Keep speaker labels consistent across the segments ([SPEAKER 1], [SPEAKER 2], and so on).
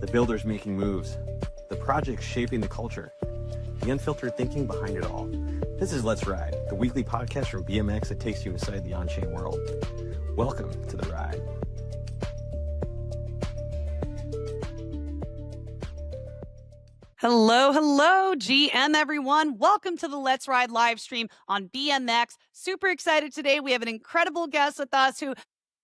[SPEAKER 1] the builders making moves, the projects shaping the culture, the unfiltered thinking behind it all. This is Let's Ride, the weekly podcast from BMX that takes you inside the Onchain world. Welcome to the ride.
[SPEAKER 2] Hello, GM everyone. Welcome to the Let's Ride live stream on BMX. Super excited today. We have an incredible guest with us who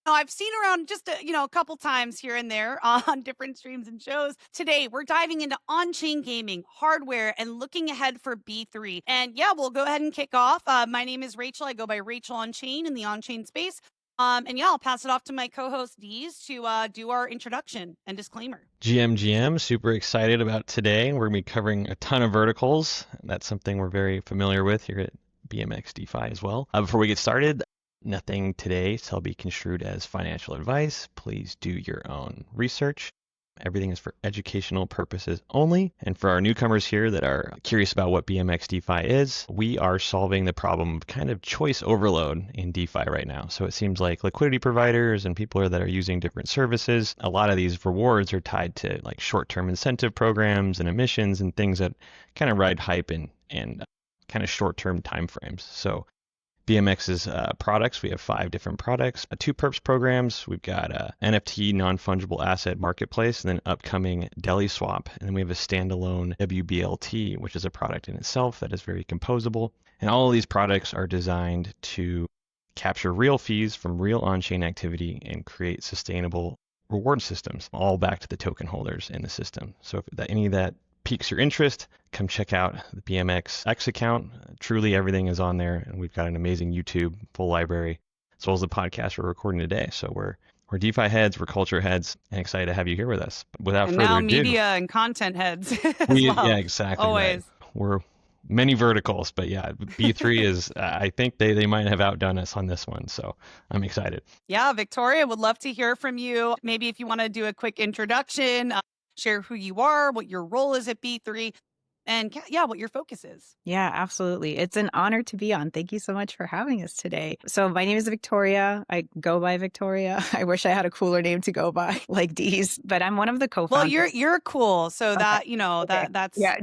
[SPEAKER 2] I've seen around just a couple times here and there on different streams and shows. Today, we're diving into on-chain gaming, hardware, and looking ahead for B3. And yeah, we'll go ahead and kick off. My name is Rachel. I go by Rachel Onchain in the on-chain space. And yeah, I'll pass it off to my co-host Dees to do our introduction and disclaimer.
[SPEAKER 3] GM, super excited about today. We're going to be covering a ton of verticals. That's something we're very familiar with here at BMX DeFi as well. Before we get started, nothing today shall be construed as financial advice. Please do your own research. Everything is for educational purposes only. And for our newcomers here that are curious about what BMX DeFi is, we are solving the problem of kind of choice overload in DeFi right now. So it seems like liquidity providers and people that are using different services, a lot of these rewards are tied to like short-term incentive programs and emissions and things that kind of ride hype and kind of short-term timeframes. So BMX's products, we have 5 different products, 2 perps programs, we've got a NFT non-fungible asset marketplace, and then upcoming Deli Swap, and then we have a standalone WBLT, which is a product in itself that is very composable. And all of these products are designed to capture real fees from real on-chain activity and create sustainable reward systems, all back to the token holders in the system. So if any of that piques your interest, come check out the BMX X account. Truly everything is on there, and we've got an amazing YouTube full library, as well as the podcast we're recording today. So we're DeFi heads, we're culture heads, and excited to have you here with us. Without
[SPEAKER 2] and
[SPEAKER 3] further
[SPEAKER 2] now
[SPEAKER 3] ado,
[SPEAKER 2] media and content heads as well.
[SPEAKER 3] Yeah, exactly.
[SPEAKER 2] Always.
[SPEAKER 3] Right. We're many verticals, but yeah, B3 is, I think they might have outdone us on this one. So I'm excited.
[SPEAKER 2] Yeah, Viktoriya, would love to hear from you. Maybe if you want to do a quick introduction, share who you are, what your role is at B3, and yeah, what your focus is.
[SPEAKER 4] Yeah, absolutely. It's an honor to be on. Thank you so much for having us today. So my name is Viktoriya. I go by Viktoriya. I wish I had a cooler name to go by like Dees, but I'm one of the co-founders.
[SPEAKER 2] Well, you're cool. So
[SPEAKER 4] Okay.
[SPEAKER 2] that,
[SPEAKER 4] Okay.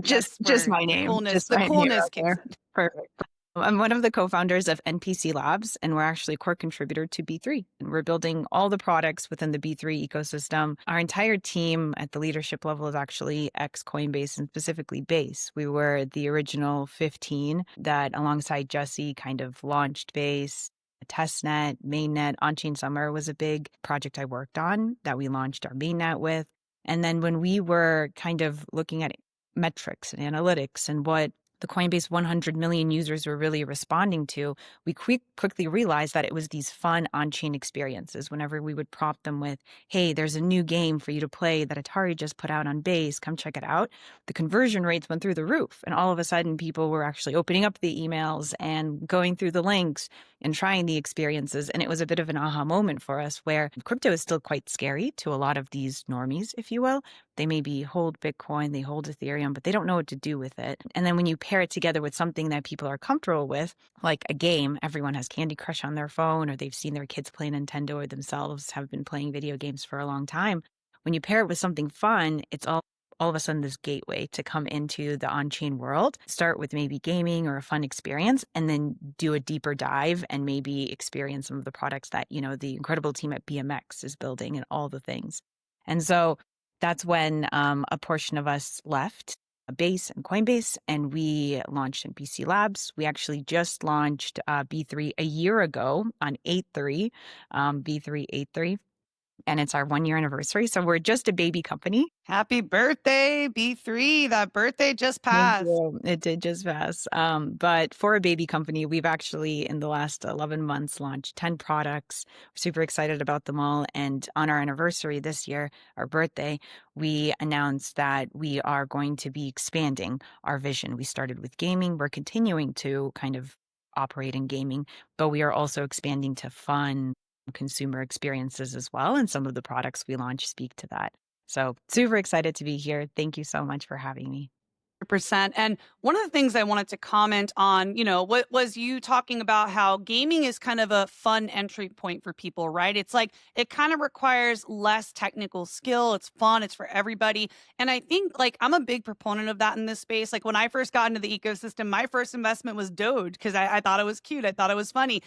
[SPEAKER 2] that's
[SPEAKER 4] just my name.
[SPEAKER 2] The coolness kicks in.
[SPEAKER 4] Perfect. I'm one of the co-founders of NPC Labs, and we're actually a core contributor to B3. And we're building all the products within the B3 ecosystem. Our entire team at the leadership level is actually ex-Coinbase and specifically Base. We were the original 15 that, alongside Jesse, kind of launched Base. Testnet, mainnet, Onchain Summer was a big project I worked on that we launched our mainnet with. And then when we were kind of looking at metrics and analytics and what the Coinbase 100 million users were really responding to, we quickly realized that it was these fun on-chain experiences. Whenever we would prompt them with, hey, there's a new game for you to play that Atari just put out on Base, come check it out. The conversion rates went through the roof. And all of a sudden, people were actually opening up the emails and going through the links and trying the experiences. And it was a bit of an aha moment for us where crypto is still quite scary to a lot of these normies, if you will. They maybe hold Bitcoin, they hold Ethereum, but they don't know what to do with it. And then when you pair it together with something that people are comfortable with, like a game, everyone has Candy Crush on their phone, or they've seen their kids play Nintendo, or themselves have been playing video games for a long time. When you pair it with something fun, it's all of a sudden this gateway to come into the on-chain world. Start with maybe gaming or a fun experience, and then do a deeper dive and maybe experience some of the products that, the incredible team at BMX is building and all the things. And so that's when a portion of us left Base and Coinbase, and we launched NPC Labs. We actually just launched B3 a year ago on 8/3, B3 8/3. And it's our 1-year anniversary. So we're just a baby company.
[SPEAKER 2] Happy birthday, B3. That birthday just passed.
[SPEAKER 4] It did just pass. But for a baby company, we've actually, in the last 11 months, launched 10 products. We're super excited about them all. And on our anniversary this year, our birthday, we announced that we are going to be expanding our vision. We started with gaming. We're continuing to kind of operate in gaming, but we are also expanding to fun consumer experiences as well. And some of the products we launch speak to that. So super excited to be here. Thank you so much for having me.
[SPEAKER 2] 100%. And one of the things I wanted to comment on, what was you talking about how gaming is kind of a fun entry point for people, right? It's like it kind of requires less technical skill. It's fun, it's for everybody. And I think like I'm a big proponent of that in this space. Like when I first got into the ecosystem, my first investment was Doge because I thought it was cute. I thought it was funny.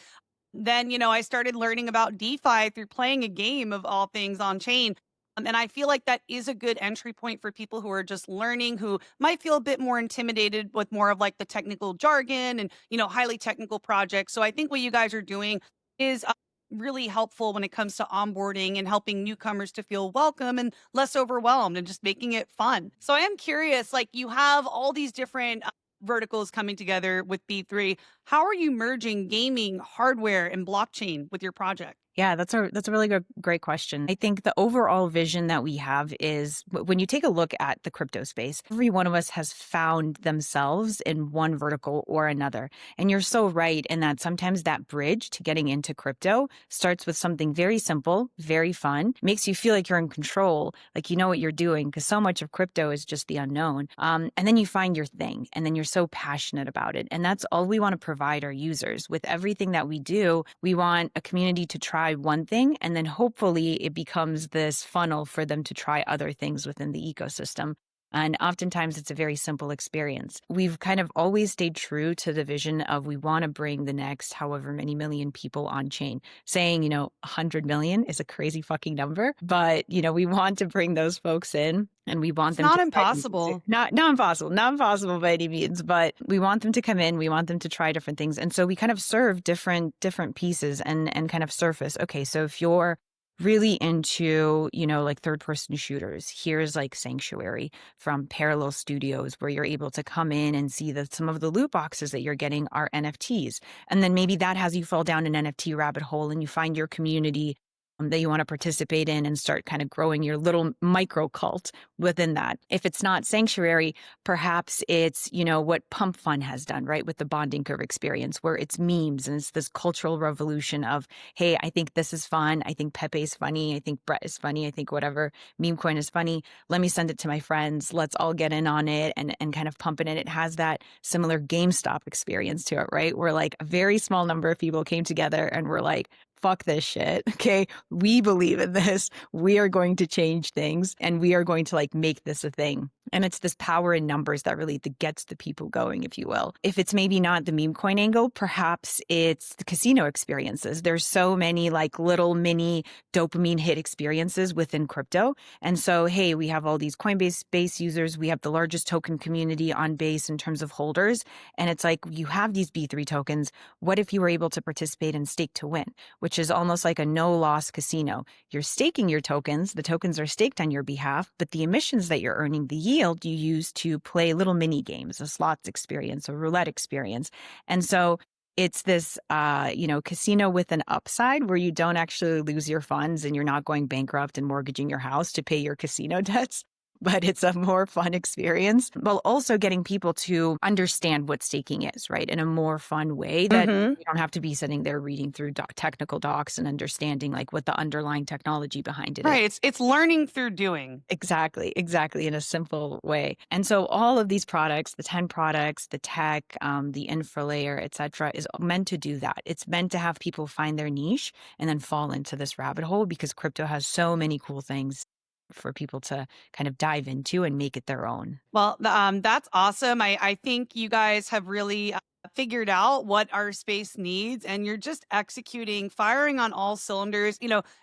[SPEAKER 2] Then, I started learning about DeFi through playing a game of all things on chain. And I feel like that is a good entry point for people who are just learning, who might feel a bit more intimidated with more of like the technical jargon and, highly technical projects. So I think what you guys are doing is really helpful when it comes to onboarding and helping newcomers to feel welcome and less overwhelmed and just making it fun. So I am curious, like you have all these different verticals coming together with B3. How are you merging gaming, hardware, and blockchain with your project?
[SPEAKER 4] Yeah, that's a really great question. I think the overall vision that we have is when you take a look at the crypto space, every one of us has found themselves in one vertical or another. And you're so right in that sometimes that bridge to getting into crypto starts with something very simple, very fun, makes you feel like you're in control, like you know what you're doing, because so much of crypto is just the unknown. And then you find your thing, and then you're so passionate about it. And that's all we want to provide our users. With everything that we do, we want a community to try one thing, and then hopefully it becomes this funnel for them to try other things within the ecosystem. And oftentimes it's a very simple experience. We've kind of always stayed true to the vision of we want to bring the next however many million people on chain. Saying, 100 million is a crazy fucking number, but, we want to bring those folks in. And we want them
[SPEAKER 2] not
[SPEAKER 4] to
[SPEAKER 2] impossible.
[SPEAKER 4] Not impossible by any means, but we want them to come in. We want them to try different things. And so we kind of serve different pieces and kind of surface. Okay, so if you're really into, like third-person shooters, here's like Sanctuary from Parallel Studios, where you're able to come in and see that some of the loot boxes that you're getting are NFTs. And then maybe that has you fall down an NFT rabbit hole and you find your community that you want to participate in and start kind of growing your little micro cult within that. If it's not Sanctuary, perhaps it's, what Pump Fun has done, right? With the bonding curve experience, where it's memes and it's this cultural revolution of, hey, I think this is fun. I think Pepe is funny. I think Brett is funny. I think whatever meme coin is funny. Let me send it to my friends. Let's all get in on it and kind of pump it in. It has that similar GameStop experience to it, right? Where like a very small number of people came together and were like, fuck this shit. Okay. We believe in this. We are going to change things and we are going to like make this a thing. And it's this power in numbers that really gets the people going, if you will. If it's maybe not the meme coin angle, perhaps it's the casino experiences. There's so many like little mini dopamine hit experiences within crypto. And so, hey, we have all these Coinbase base users. We have the largest token community on base in terms of holders. And it's like, you have these B3 tokens. What if you were able to participate in stake to win, which is almost like a no-loss casino? You're staking your tokens. The tokens are staked on your behalf, but the emissions that you're earning, the yield you use to play little mini games, a slots experience, a roulette experience. And so it's this, casino with an upside where you don't actually lose your funds and you're not going bankrupt and mortgaging your house to pay your casino debts. But it's a more fun experience, while also getting people to understand what staking is, right? In a more fun way that you don't have to be sitting there reading through technical docs and understanding like what the underlying technology behind it is.
[SPEAKER 2] Right. It's learning through doing.
[SPEAKER 4] Exactly, in a simple way. And so all of these products, the 10 products, the tech, the infra layer, et cetera, is meant to do that. It's meant to have people find their niche and then fall into this rabbit hole, because crypto has so many cool things for people to kind of dive into and make it their own.
[SPEAKER 2] Well, that's awesome. I think you guys have really figured out what our space needs, and you're just executing, firing on all cylinders.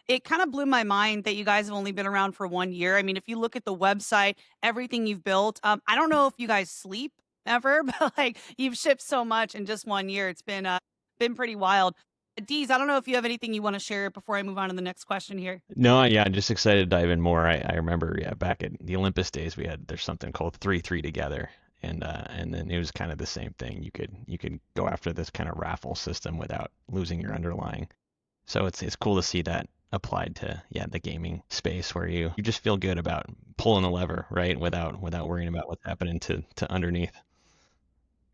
[SPEAKER 2] It kind of blew my mind that you guys have only been around for 1 year. I mean, if you look at the website, everything you've built, I don't know if you guys sleep ever, but like you've shipped so much in just 1 year. It's been pretty wild. Deez, I don't know if you have anything you want to share before I move on to the next question here.
[SPEAKER 3] No, yeah, I'm just excited to dive in more. I remember, back at the Olympus days, there's something called 3-3 together, and then it was kind of the same thing. You could go after this kind of raffle system without losing your underlying. So it's cool to see that applied to the gaming space, where you just feel good about pulling a lever, right, without worrying about what's happening to underneath.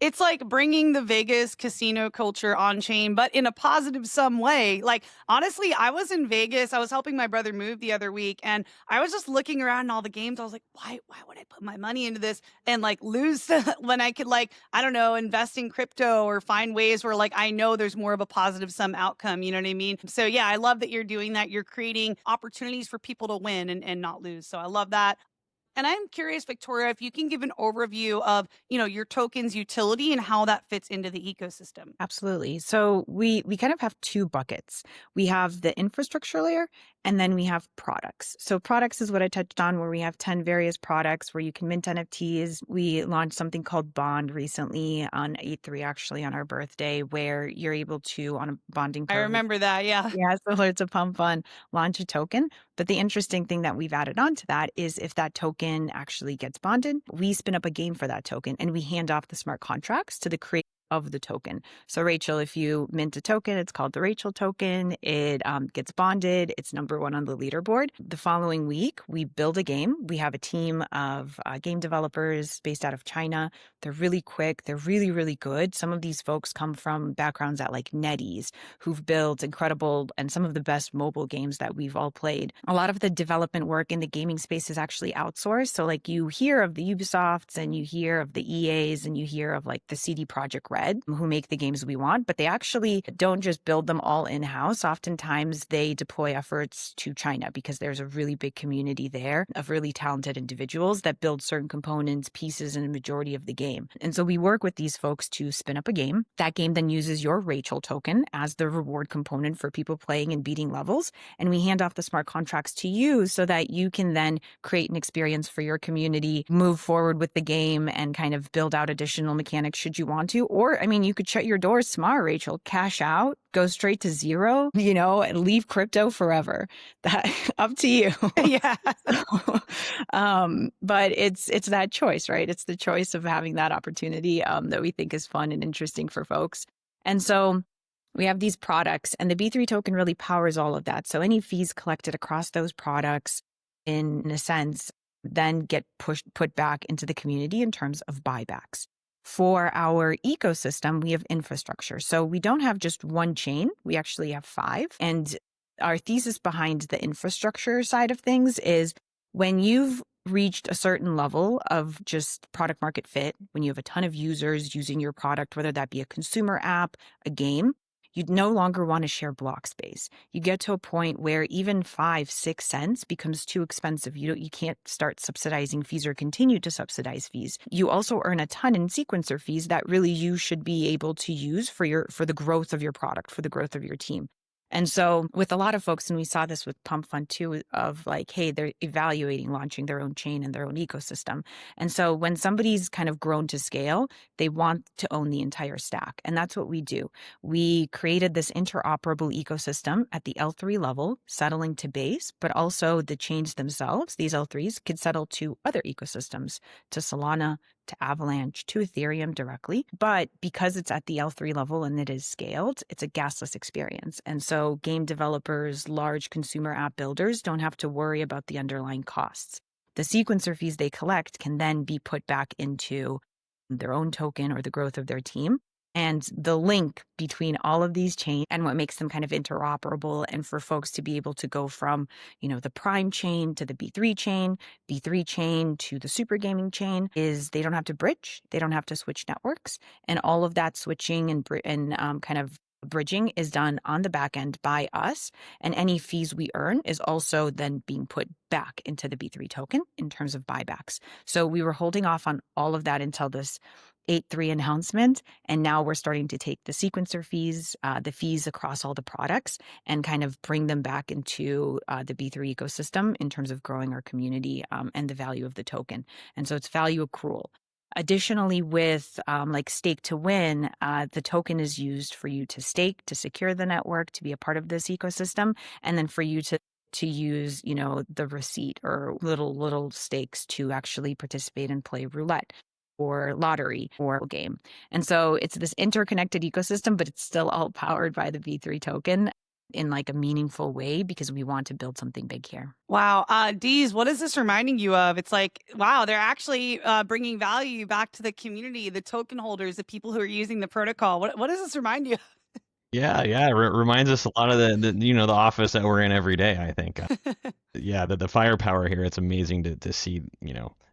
[SPEAKER 2] It's like bringing the Vegas casino culture on chain, but in a positive some way. Like, honestly, I was in Vegas. I was helping my brother move the other week, and I was just looking around in all the games. I was like, why would I put my money into this and like lose when I could, like, I don't know, invest in crypto or find ways where like I know there's more of a positive sum outcome. You know what I mean? So yeah, I love that you're doing that. You're creating opportunities for people to win and not lose. So I love that. And I'm curious, Viktoriya, if you can give an overview of, your token's utility and how that fits into the ecosystem.
[SPEAKER 4] Absolutely. So we kind of have two buckets. We have the infrastructure layer, and then we have products. So products is what I touched on, where we have 10 various products where you can mint NFTs. We launched something called Bond recently on 8/3, actually on our birthday, where you're able to, on a bonding
[SPEAKER 2] I
[SPEAKER 4] program.
[SPEAKER 2] remember that. Yeah.
[SPEAKER 4] Yeah, similar to Pump Fun, launch a token. But the interesting thing that we've added on to that is if that token actually gets bonded, we spin up a game for that token and we hand off the smart contracts to the creator of the token. So Rachel, if you mint a token, it's called the Rachel token. It gets bonded. It's number one on the leaderboard. The following week, we build a game. We have a team of game developers based out of China. They're really quick. They're really, really good. Some of these folks come from backgrounds at like NetEase, who've built incredible and some of the best mobile games that we've all played. A lot of the development work in the gaming space is actually outsourced. So like you hear of the Ubisofts and you hear of the EAs and you hear of like the CD Projekt Red, who make the games we want, but they actually don't just build them all in-house. Oftentimes they deploy efforts to China because there's a really big community there of really talented individuals that build certain components, pieces, and a majority of the game. And so we work with these folks to spin up a game. That game then uses your Rachel token as the reward component for people playing and beating levels. And we hand off the smart contracts to you so that you can then create an experience for your community, move forward with the game, and kind of build out additional mechanics should you want to. Or, I mean, you could shut your doors tomorrow, Rachel, cash out, go straight to zero, and leave crypto forever. That up to you.
[SPEAKER 2] Yeah.
[SPEAKER 4] But it's that choice, right? It's the choice of having that opportunity that we think is fun and interesting for folks. And so we have these products, and the B3 token really powers all of that. So any fees collected across those products, in a sense, then get put back into the community in terms of buybacks. For our ecosystem, we have infrastructure. So we don't have just one chain. We actually have 5. And our thesis behind the infrastructure side of things is when you've reached a certain level of just product market fit, when you have a ton of users using your product, whether that be a consumer app, a game, you'd no longer want to share block space. You get to a point where even 5-6 cents becomes too expensive. You can't start subsidizing fees or continue to subsidize fees. You also earn a ton in sequencer fees that really you should be able to use for the growth of your product, for the growth of your team. And so with a lot of folks, and we saw this with Pump Fund too, of like, hey, they're evaluating launching their own chain and their own ecosystem. And so when somebody's kind of grown to scale, they want to own the entire stack. And that's what we do. We created this interoperable ecosystem at the L3 level, settling to Base, but also the chains themselves, these L3s, could settle to other ecosystems, to Solana, to Avalanche, to Ethereum directly. But because it's at the L3 level and it is scaled, it's a gasless experience. And so game developers, large consumer app builders don't have to worry about the underlying costs. The sequencer fees they collect can then be put back into their own token or the growth of their team. And the link between all of these chains and what makes them kind of interoperable, and for folks to be able to go from, the Prime chain to the B3 chain to the SuperGaming chain, is they don't have to bridge, they don't have to switch networks, and all of that switching and kind of bridging is done on the back end by us, and any fees we earn is also then being put back into the B3 token in terms of buybacks. So we were holding off on all of that until this 8/3 announcement, and now we're starting to take the sequencer fees, the fees across all the products, and kind of bring them back into the B3 ecosystem in terms of growing our community and the value of the token. And so it's value accrual. Additionally, with like stake to win, the token is used for you to stake, to secure the network, to be a part of this ecosystem, and then for you to use, the receipt or little stakes to actually participate and play roulette or lottery or game. And so it's this interconnected ecosystem, but it's still all powered by the B3 token. in like a meaningful way because we want to build something big here.
[SPEAKER 2] Wow. Dees, what is this reminding you of? It's like, wow, they're actually bringing value back to the community, the token holders, the people who are using the protocol. What does this remind you of?
[SPEAKER 3] Yeah, yeah. It reminds us a lot of the office that we're in every day, I think. Yeah, the firepower here, it's amazing to see,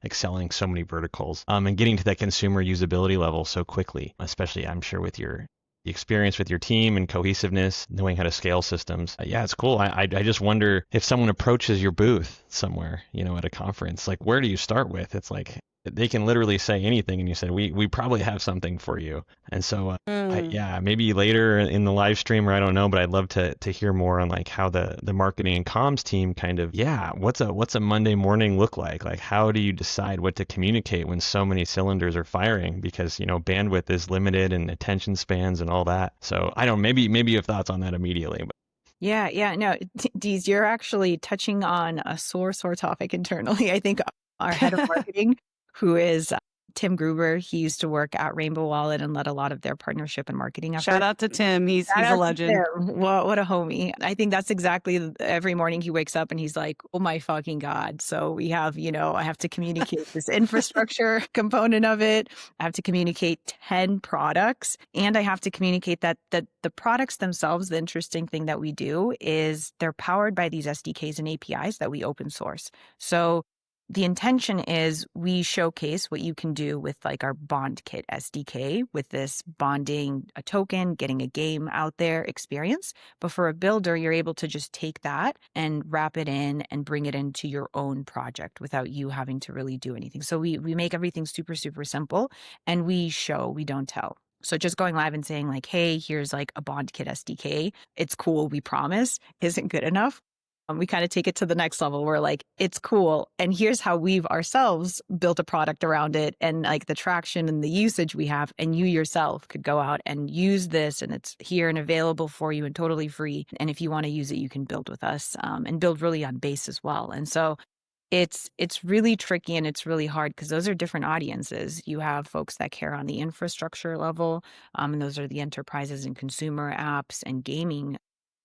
[SPEAKER 3] excelling so many verticals, and getting to that consumer usability level so quickly, especially I'm sure with the experience with your team and cohesiveness, knowing how to scale systems. Yeah, it's cool. I just wonder if someone approaches your booth somewhere, at a conference, like where do you start with? It's like they can literally say anything and you said, we probably have something for you. And so yeah, maybe later in the live stream, or I don't know, but I'd love to hear more on like how the marketing and comms team kind of, what's a Monday morning look like? Like how do you decide what to communicate when so many cylinders are firing? Because bandwidth is limited and attention spans and all that. So I don't, maybe you have thoughts on that immediately. But
[SPEAKER 4] Yeah, no, Deez, you're actually touching on a sore topic internally. I think our head of marketing, who is Tim Gruber, he used to work at Rainbow Wallet and led a lot of their partnership and marketing efforts.
[SPEAKER 2] Shout out to Tim. He's a legend.
[SPEAKER 4] What a homie. I think that's exactly every morning he wakes up and he's like, oh my fucking God. So we have, I have to communicate this infrastructure component of it. I have to communicate 10 products and I have to communicate that the products themselves, the interesting thing that we do is they're powered by these SDKs and APIs that we open source. So the intention is we showcase what you can do with like our bond kit SDK with this bonding a token, getting a game out there experience. But for a builder, you're able to just take that and wrap it in and bring it into your own project without you having to really do anything. So we make everything super, super simple and we show, we don't tell. So just going live and saying like, hey, here's like a bond kit SDK. It's cool, we promise, isn't good enough. We kind of take it to the next level. We're like, it's cool. And here's how we've ourselves built a product around it and like the traction and the usage we have. And you yourself could go out and use this and it's here and available for you and totally free. And if you want to use it, you can build with us and build really on base as well. And so it's really tricky and it's really hard because those are different audiences. You have folks that care on the infrastructure level, and those are the enterprises and consumer apps and gaming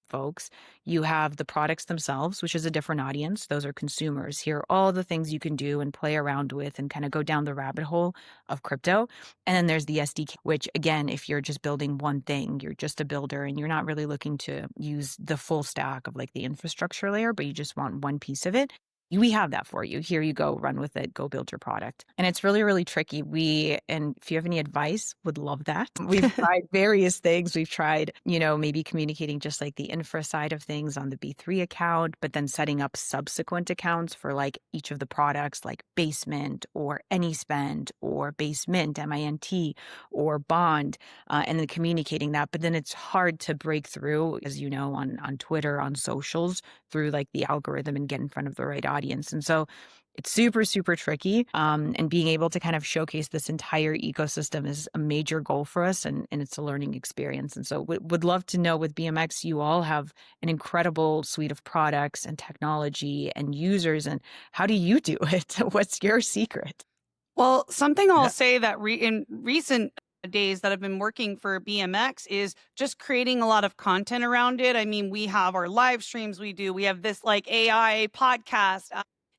[SPEAKER 4] folks. You have the products themselves, which is a different audience. Those are consumers. Here are all the things you can do and play around with and kind of go down the rabbit hole of crypto. And then there's the SDK, which again, if you're just building one thing, you're just a builder and you're not really looking to use the full stack of like the infrastructure layer, but you just want one piece of it. We have that for you. Here you go, run with it, go build your product. And it's really, really tricky. And if you have any advice, would love that. We've tried various things. We've tried, maybe communicating just like the infra side of things on the B3 account, but then setting up subsequent accounts for like each of the products like Basement or AnySpend or Basement, MINT, or Bond, and then communicating that. But then it's hard to break through, as you know, on Twitter, on socials, through like the algorithm and get in front of the right audience. And so it's super, super tricky. And being able to kind of showcase this entire ecosystem is a major goal for us. And it's a learning experience. And so would love to know with BMX, you all have an incredible suite of products and technology and users. And how do you do it? What's your secret?
[SPEAKER 2] Well, something I'll say that in recent days that I've been working for BMX is just creating a lot of content around it. I mean, we have our live streams we have this like AI podcast,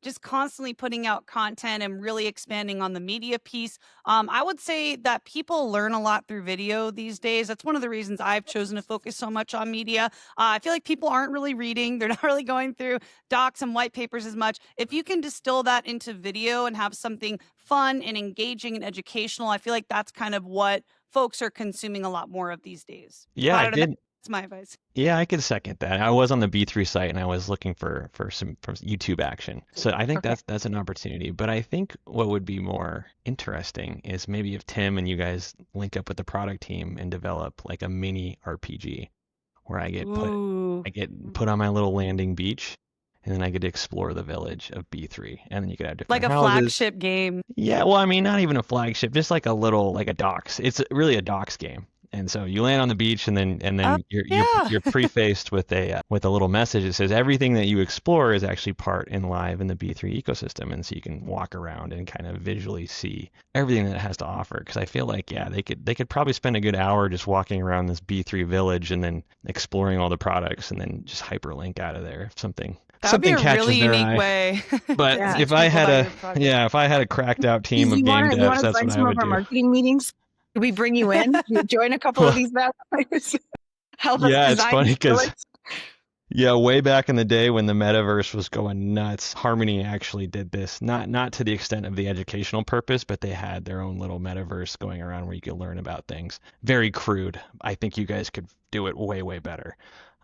[SPEAKER 2] just constantly putting out content and really expanding on the media piece. I would say that people learn a lot through video these days. That's one of the reasons I've chosen to focus so much on media. I feel like people aren't really reading. They're not really going through docs and white papers as much. If you can distill that into video and have something fun and engaging and educational, I feel like that's kind of what folks are consuming a lot more of these days.
[SPEAKER 3] Yeah, I did.
[SPEAKER 2] That's my advice.
[SPEAKER 3] Yeah, I could second that. I was on the B3 site and I was looking for some YouTube action. So I think that's an opportunity. But I think what would be more interesting is maybe if Tim and you guys link up with the product team and develop like a mini RPG where I get put on my little landing beach and then I get to explore the village of B3 and then you could have different
[SPEAKER 2] like a
[SPEAKER 3] houses.
[SPEAKER 2] flagship game.
[SPEAKER 3] Yeah, well, I mean, not even a flagship, just like a little, like a docks. It's really a docks game. And so you land on the beach, and then
[SPEAKER 2] Yeah.
[SPEAKER 3] you're prefaced with a little message that says everything that you explore is actually part and live in the B3 ecosystem, and so you can walk around and kind of visually see everything that it has to offer. Because I feel like they could probably spend a good hour just walking around this B3 village and then exploring all the products, and then just hyperlink out of there if something
[SPEAKER 2] That would be a
[SPEAKER 3] catches
[SPEAKER 2] really
[SPEAKER 3] their
[SPEAKER 2] unique
[SPEAKER 3] eye.
[SPEAKER 2] way.
[SPEAKER 3] But
[SPEAKER 2] to teach
[SPEAKER 3] if I
[SPEAKER 2] people
[SPEAKER 3] had
[SPEAKER 2] about
[SPEAKER 3] a
[SPEAKER 2] your project.
[SPEAKER 3] if I had a cracked out team of
[SPEAKER 4] You
[SPEAKER 3] game
[SPEAKER 4] want
[SPEAKER 3] devs,
[SPEAKER 4] to
[SPEAKER 3] that's
[SPEAKER 4] join
[SPEAKER 3] what I
[SPEAKER 4] some of
[SPEAKER 3] would
[SPEAKER 4] our
[SPEAKER 3] do.
[SPEAKER 4] marketing meetings? Can we bring you in? You join a couple of
[SPEAKER 3] Well,
[SPEAKER 4] these bad boys. Help us
[SPEAKER 3] yeah, it's
[SPEAKER 4] design
[SPEAKER 3] funny
[SPEAKER 4] these
[SPEAKER 3] because
[SPEAKER 4] villages.
[SPEAKER 3] yeah, way back in the day when the metaverse was going nuts, Harmony actually did this. Not to the extent of the educational purpose, but they had their own little metaverse going around where you could learn about things. Very crude. I think you guys could do it way, way better.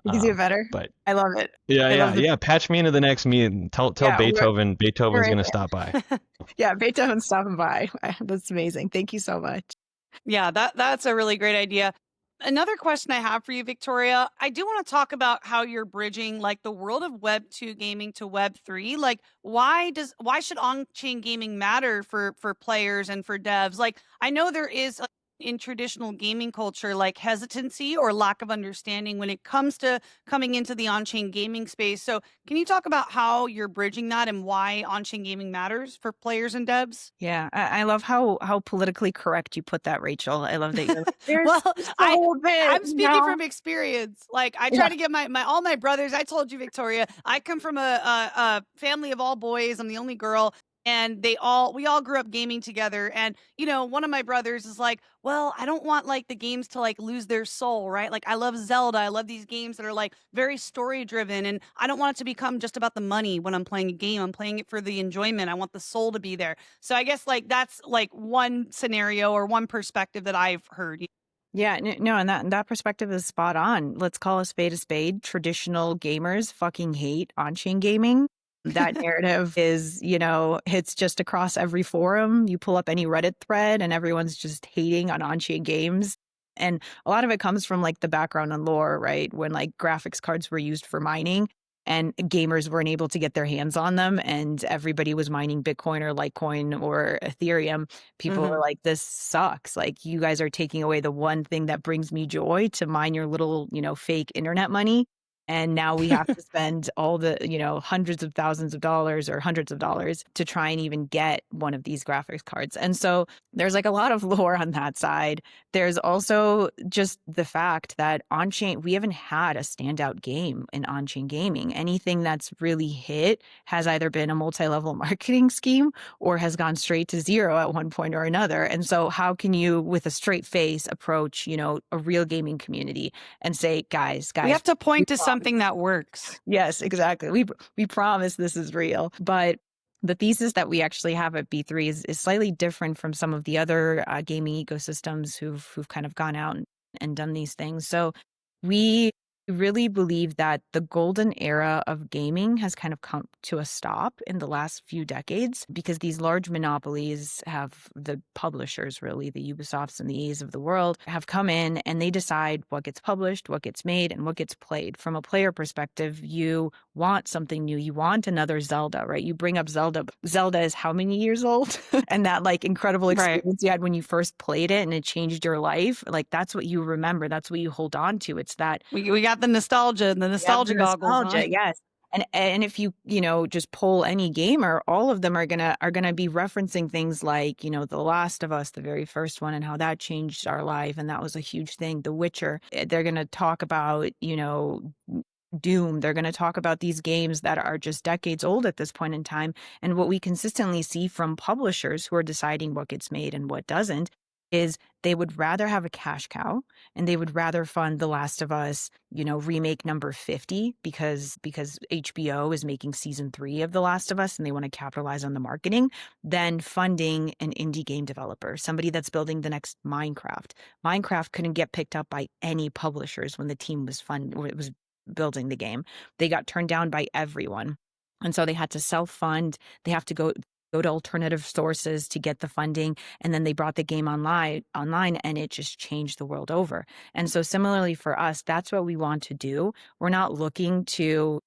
[SPEAKER 4] You can do it better.
[SPEAKER 3] But
[SPEAKER 4] I love it.
[SPEAKER 3] yeah,
[SPEAKER 4] I love
[SPEAKER 3] yeah. Patch me into the next meeting. Tell
[SPEAKER 4] Yeah,
[SPEAKER 3] Beethoven's
[SPEAKER 4] we're in
[SPEAKER 3] gonna
[SPEAKER 4] it.
[SPEAKER 3] stop by.
[SPEAKER 4] Yeah, Beethoven's stopping by. That's amazing. Thank you so much.
[SPEAKER 2] Yeah, that's a really great idea. Another question I have for you, Viktoriya, I do want to talk about how you're bridging like the world of Web 2 gaming to Web 3. Like why should on-chain gaming matter for players and for devs? Like I know there is in traditional gaming culture like hesitancy or lack of understanding when it comes to coming into the on-chain gaming space. So, can you talk about how you're bridging that and why on-chain gaming matters for players and devs?
[SPEAKER 4] Yeah, I love how politically correct you put that, Rachel. I love that you're like, there's
[SPEAKER 2] Well,
[SPEAKER 4] just a
[SPEAKER 2] I
[SPEAKER 4] whole bit,
[SPEAKER 2] I'm
[SPEAKER 4] you
[SPEAKER 2] speaking
[SPEAKER 4] know?
[SPEAKER 2] from experience. Like I try
[SPEAKER 4] Yeah.
[SPEAKER 2] to get my all my brothers. I told you, Viktoriya, I come from a family of all boys. I'm the only girl, and we all grew up gaming together. And one of my brothers is like, well, I don't want like the games to like lose their soul, right? Like I love Zelda. I love these games that are like very story driven, and I don't want it to become just about the money when I'm playing a game. I'm playing it for the enjoyment. I want the soul to be there. So I guess like that's like one scenario or one perspective that I've heard.
[SPEAKER 4] Yeah, no, and that perspective is spot on. Let's call a spade a spade. Traditional gamers fucking hate on-chain gaming. That narrative is, hits just across every forum. You pull up any Reddit thread and everyone's just hating on on-chain games. And a lot of it comes from like the background and lore, right? When like graphics cards were used for mining and gamers weren't able to get their hands on them and everybody was mining Bitcoin or Litecoin or Ethereum. People were like, this sucks. Like you guys are taking away the one thing that brings me joy to mine your little, fake internet money. And now we have to spend all the, hundreds of thousands of dollars or hundreds of dollars to try and even get one of these graphics cards. And so there's like a lot of lore on that side. There's also just the fact that on-chain, we haven't had a standout game in on-chain gaming. Anything that's really hit has either been a multi-level marketing scheme or has gone straight to zero at one point or another. And so how can you, with a straight face, approach, a real gaming community and say, guys,
[SPEAKER 2] We have to point to something that works.
[SPEAKER 4] Yes, exactly. We promise this is real. But the thesis that we actually have at B3 is slightly different from some of the other gaming ecosystems who've kind of gone out and done these things. So we really believe that the golden era of gaming has kind of come to a stop in the last few decades because these large monopolies have the publishers, really, the Ubisofts and the A's of the world, have come in and they decide what gets published, what gets made, and what gets played. From a player perspective, you want something new. You want another Zelda, right? You bring up Zelda. Zelda is how many years old? And that like incredible experience you had when you first played it and it changed your life. Like that's what you remember. That's what you hold on to. It's that
[SPEAKER 2] we got the nostalgia goggles. Huh?
[SPEAKER 4] Yes. And if you just poll any gamer, all of them are gonna be referencing things like The Last of Us, the very first one, and how that changed our life, and that was a huge thing. The Witcher. They're gonna talk about Doom. They're going to talk about these games that are just decades old at this point in time. And what we consistently see from publishers who are deciding what gets made and what doesn't is they would rather have a cash cow and they would rather fund The Last of Us, remake number 50 because HBO is making season 3 of The Last of Us and they want to capitalize on the marketing than funding an indie game developer, somebody that's building the next Minecraft. Minecraft couldn't get picked up by any publishers when the team was building the game. They got turned down by everyone. And so they had to self-fund. They have to go to alternative sources to get the funding. And then they brought the game online and it just changed the world over. And so similarly for us, that's what we want to do. We're not looking to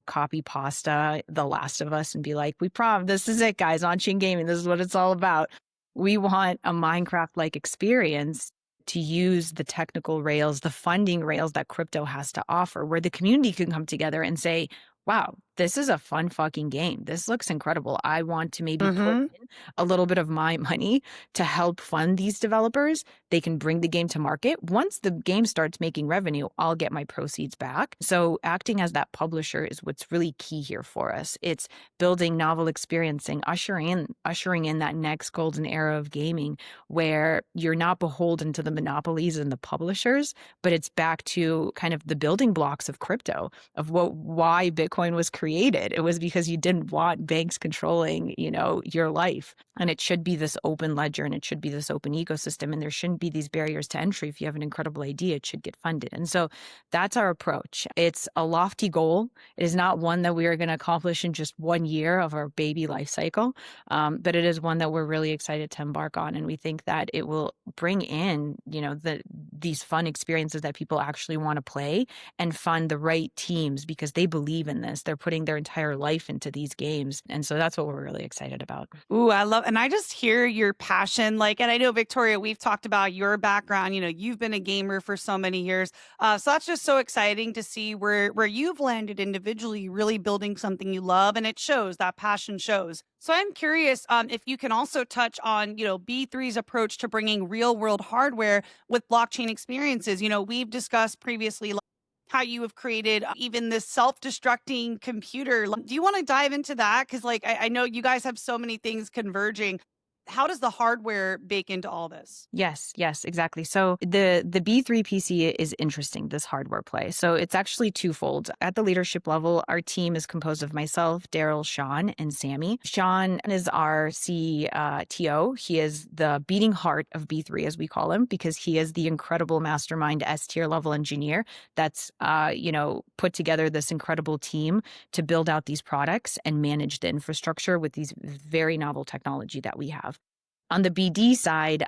[SPEAKER 4] copy pasta The Last of Us and be like, this is it, guys, on-chain gaming. This is what it's all about. We want a Minecraft-like experience to use the technical rails, the funding rails that crypto has to offer, where the community can come together and say, wow, this is a fun fucking game. This looks incredible. I want to maybe put
[SPEAKER 2] Mm-hmm.
[SPEAKER 4] in a little bit of my money to help fund these developers. They can bring the game to market. Once the game starts making revenue, I'll get my proceeds back. So acting as that publisher is what's really key here for us. It's building novel experiencing, ushering in that next golden era of gaming where you're not beholden to the monopolies and the publishers, but it's back to kind of the building blocks of crypto, of why Bitcoin was created. It was because you didn't want banks controlling, your life. And it should be this open ledger and it should be this open ecosystem. And there shouldn't be these barriers to entry. If you have an incredible idea, it should get funded. And so that's our approach. It's a lofty goal. It is not one that we are going to accomplish in just 1 year of our baby life cycle. But it is one that we're really excited to embark on. And we think that it will bring in, these fun experiences that people actually want to play and fund the right teams because they believe in this. They're putting their entire life into these games. And so that's what we're really excited about.
[SPEAKER 2] Ooh, and I just hear your passion. And I know, Viktoriya, we've talked about your background. You've been a gamer for so many years. So that's just so exciting to see where you've landed individually, really building something you love. And it shows, that passion shows. So I'm curious if you can also touch on, B3's approach to bringing real world hardware with blockchain experiences. We've discussed previously how you have created even this self-destructing computer. Do you want to dive into that? Because I know you guys have so many things converging. How does the hardware bake into all this?
[SPEAKER 4] Yes, exactly. So the B3 PC is interesting, this hardware play. So it's actually twofold. At the leadership level, our team is composed of myself, Daryl, Sean, and Sammy. Sean is our CTO. He is the beating heart of B3, as we call him, because he is the incredible mastermind S-tier level engineer that's put together this incredible team to build out these products and manage the infrastructure with these very novel technology that we have. On the BD side,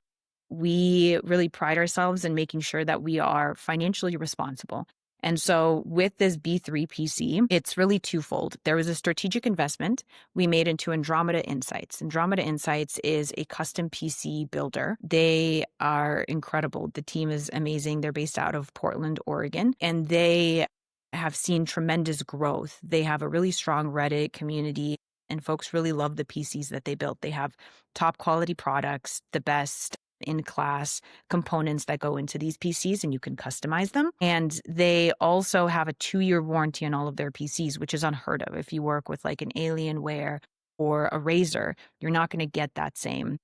[SPEAKER 4] we really pride ourselves in making sure that we are financially responsible. And so with this B3 PC, it's really twofold. There was a strategic investment we made into Andromeda Insights. Andromeda Insights is a custom PC builder. They are incredible. The team is amazing. They're based out of Portland, Oregon, and they have seen tremendous growth. They have a really strong Reddit community, and folks really love the PCs that they built. They have top quality products, the best in-class components that go into these PCs, and you can customize them. And they also have a 2-year warranty on all of their PCs, which is unheard of. If you work with like an Alienware or a Razer, you're not going to get that same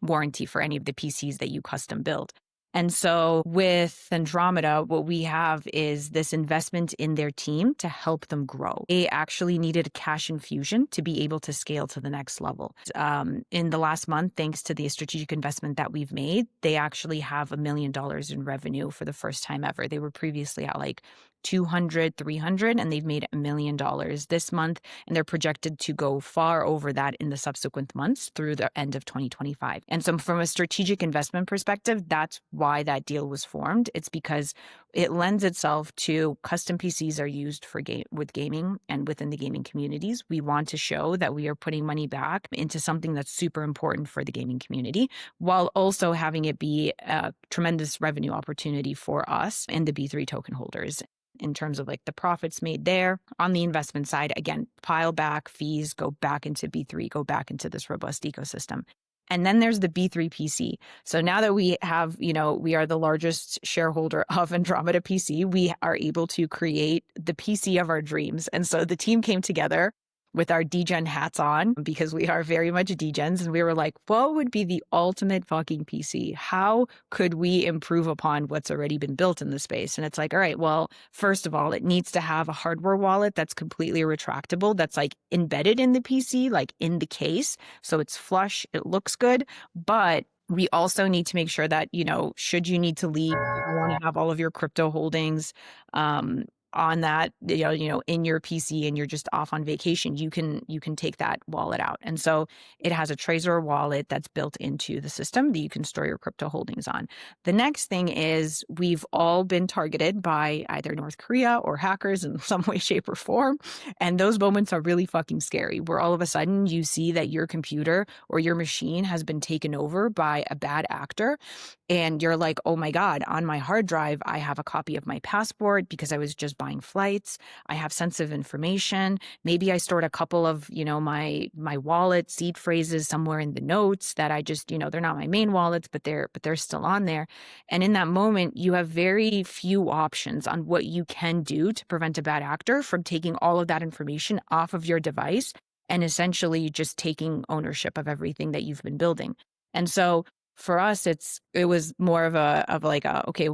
[SPEAKER 4] warranty for any of the PCs that you custom build. And so with Andromeda, what we have is this investment in their team to help them grow. They actually needed a cash infusion to be able to scale to the next level. In the last month, thanks to the strategic investment that we've made, they actually have $1 million in revenue for the first time ever. They were previously at like 200, 300, and they've made $1 million this month. And they're projected to go far over that in the subsequent months through the end of 2025. And so from a strategic investment perspective, that's why that deal was formed. It's because it lends itself to custom PCs are used with gaming and within the gaming communities. We want to show that we are putting money back into something that's super important for the gaming community, while also having it be a tremendous revenue opportunity for us and the B3 token holders. In terms of like the profits made there on the investment side, again, pile back fees, go back into B3, go back into this robust ecosystem. And then there's the B3 PC. So now that we have, we are the largest shareholder of Andromeda PC, we are able to create the PC of our dreams. And so the team came together with our degen hats on, because we are very much degens. And we were like, what would be the ultimate fucking PC? How could we improve upon what's already been built in the space? And it's like, all right, well, first of all, it needs to have a hardware wallet that's completely retractable, that's like embedded in the PC, like in the case. So it's flush, it looks good, but we also need to make sure that, should you need to leave, you want to have all of your crypto holdings on that, in your PC and you're just off on vacation, you can take that wallet out. And so it has a Trezor wallet that's built into the system that you can store your crypto holdings on. The next thing is we've all been targeted by either North Korea or hackers in some way, shape, or form. And those moments are really fucking scary, where all of a sudden you see that your computer or your machine has been taken over by a bad actor. And you're like, oh my God, on my hard drive, I have a copy of my passport because I was just buying flights. I have sensitive information. Maybe I stored a couple of, my wallet seed phrases somewhere in the notes that I just, they're not my main wallets, but they're still on there. And in that moment, you have very few options on what you can do to prevent a bad actor from taking all of that information off of your device and essentially just taking ownership of everything that you've been building. And so for us, it was more of okay,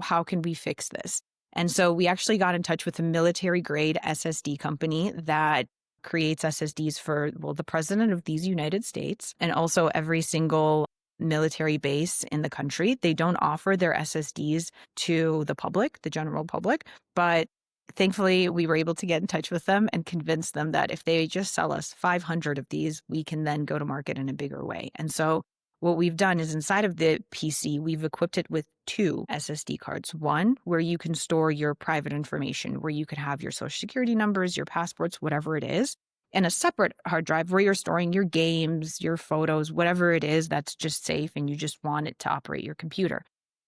[SPEAKER 4] how can we fix this? And so we actually got in touch with a military grade SSD company that creates SSDs for, the president of these United States and also every single military base in the country. They don't offer their SSDs to the public, the general public, but thankfully we were able to get in touch with them and convince them that if they just sell us 500 of these, we can then go to market in a bigger way. And so what we've done is inside of the PC, we've equipped it with 2 SSD cards. One, where you can store your private information, where you could have your social security numbers, your passports, whatever it is, and a separate hard drive where you're storing your games, your photos, whatever it is that's just safe and you just want it to operate your computer.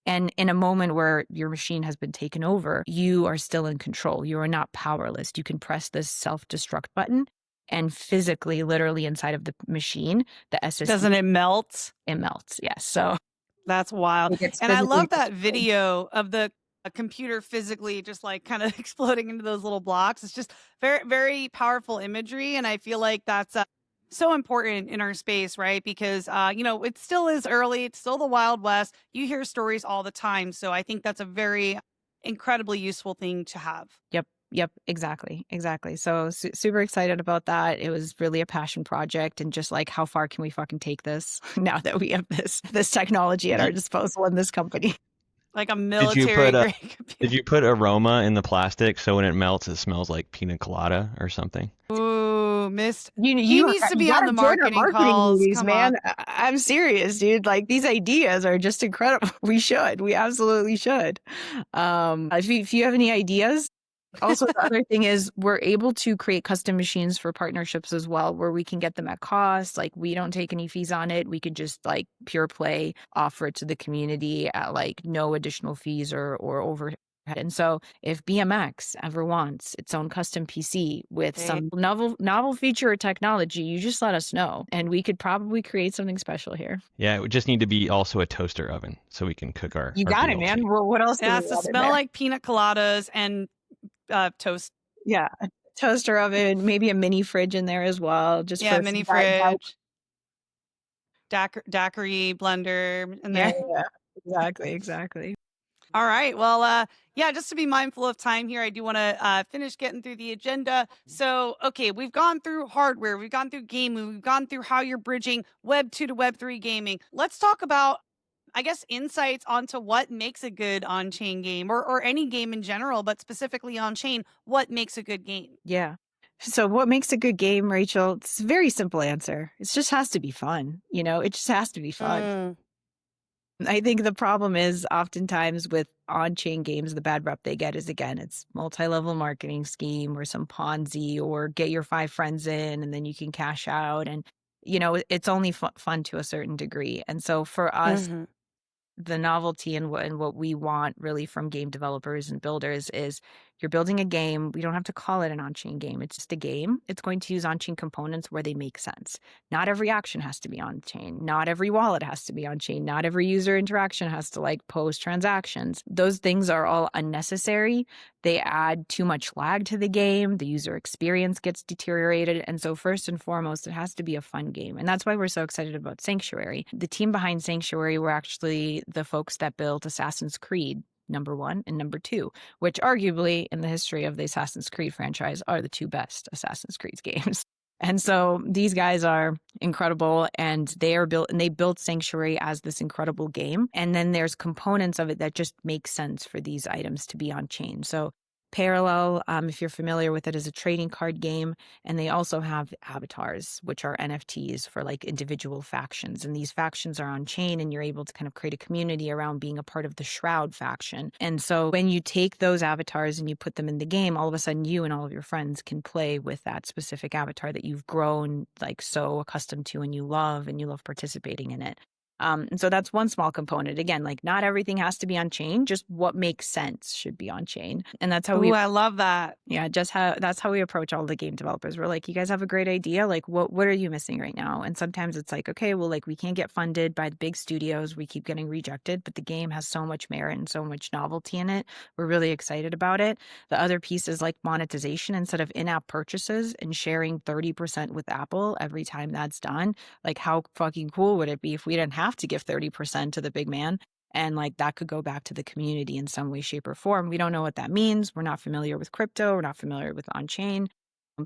[SPEAKER 4] And in a moment where your machine has been taken over, you are still in control. You are not powerless. You can press this self-destruct button and physically, literally inside of the machine, the SSD.
[SPEAKER 2] Doesn't it melt?
[SPEAKER 4] It melts, yes. So
[SPEAKER 2] that's wild. And I love that video of the computer physically just like kind of exploding into those little blocks. It's just very, very powerful imagery. And I feel like that's so important in our space, right? Because, it still is early. It's still the Wild West. You hear stories all the time. So I think that's a very incredibly useful thing to have.
[SPEAKER 4] Yep, exactly. So super excited about that. It was really a passion project, and just like, how far can we fucking take this now that we have this technology at our disposal in this company?
[SPEAKER 2] Like a military grade computer.
[SPEAKER 3] Did you put aroma in the plastic so when it melts it smells like pina colada or something?
[SPEAKER 2] Ooh, missed.
[SPEAKER 4] He
[SPEAKER 2] needs to be on the marketing calls,
[SPEAKER 4] movies, man. I'm serious, dude. Like, these ideas are just incredible. We absolutely should. If you have any ideas. Also, the other thing is we're able to create custom machines for partnerships as well, where we can get them at cost. Like, we don't take any fees on it. We could just like pure play offer it to the community at like no additional fees or overhead. And so if BMX ever wants its own custom PC with some novel feature or technology, you just let us know and we could probably create something special here.
[SPEAKER 3] Yeah, it would just need to be also a toaster oven so we can cook our
[SPEAKER 4] got it, man. Well, what else?
[SPEAKER 2] It has to smell like pina coladas and toast.
[SPEAKER 4] Yeah, a toaster oven, maybe a mini fridge in there as well. Just for
[SPEAKER 2] mini fridge, daiquiri blender in there.
[SPEAKER 4] Yeah, exactly.
[SPEAKER 2] All right. Well, just to be mindful of time here, I do want to finish getting through the agenda. So, okay, we've gone through hardware, we've gone through gaming, we've gone through how you're bridging Web 2 to Web 3 gaming. Let's talk about, I guess, insights onto what makes a good on-chain game or any game in general, but specifically on-chain, what makes a good game?
[SPEAKER 4] Yeah. So what makes a good game, Rachel? It's a very simple answer. It just has to be fun. It just has to be fun. I think the problem is oftentimes with on-chain games, the bad rep they get is, again, it's multi-level marketing scheme or some Ponzi or get your 5 friends in and then you can cash out. And, it's only fun to a certain degree. And so for us, the novelty and what we want really from game developers and builders is you're building a game. We don't have to call it an on-chain game. It's just a game. It's going to use on-chain components where they make sense. Not every action has to be on-chain. Not every wallet has to be on-chain. Not every user interaction has to post transactions. Those things are all unnecessary. They add too much lag to the game. The user experience gets deteriorated. And so first and foremost, it has to be a fun game. And that's why we're so excited about Sanctuary. The team behind Sanctuary were actually the folks that built Assassin's Creed #1 and #2, which arguably in the history of the Assassin's Creed franchise are the 2 best Assassin's Creed games. And so these guys are incredible, and they built Sanctuary as this incredible game. And then there's components of it that just make sense for these items to be on chain. So Parallel, if you're familiar with it, is a trading card game. And they also have avatars, which are NFTs for like individual factions. And these factions are on chain, and you're able to kind of create a community around being a part of the Shroud faction. And so when you take those avatars and you put them in the game, all of a sudden you and all of your friends can play with that specific avatar that you've grown like so accustomed to and you love participating in it. And so that's one small component. Again, like not everything has to be on chain, just what makes sense should be on chain. And that's how
[SPEAKER 2] I love that.
[SPEAKER 4] Yeah, that's how we approach all the game developers. We're like, you guys have a great idea. Like, what are you missing right now? And sometimes it's like, okay, well, like we can't get funded by the big studios. We keep getting rejected, but the game has so much merit and so much novelty in it. We're really excited about it. The other piece is like monetization. Instead of in-app purchases and sharing 30% with Apple every time that's done. Like, how fucking cool would it be if we didn't have to give 30% to the big man? And like that could go back to the community in some way, shape, or form. We don't know what that means. We're not familiar with crypto. We're not familiar with on-chain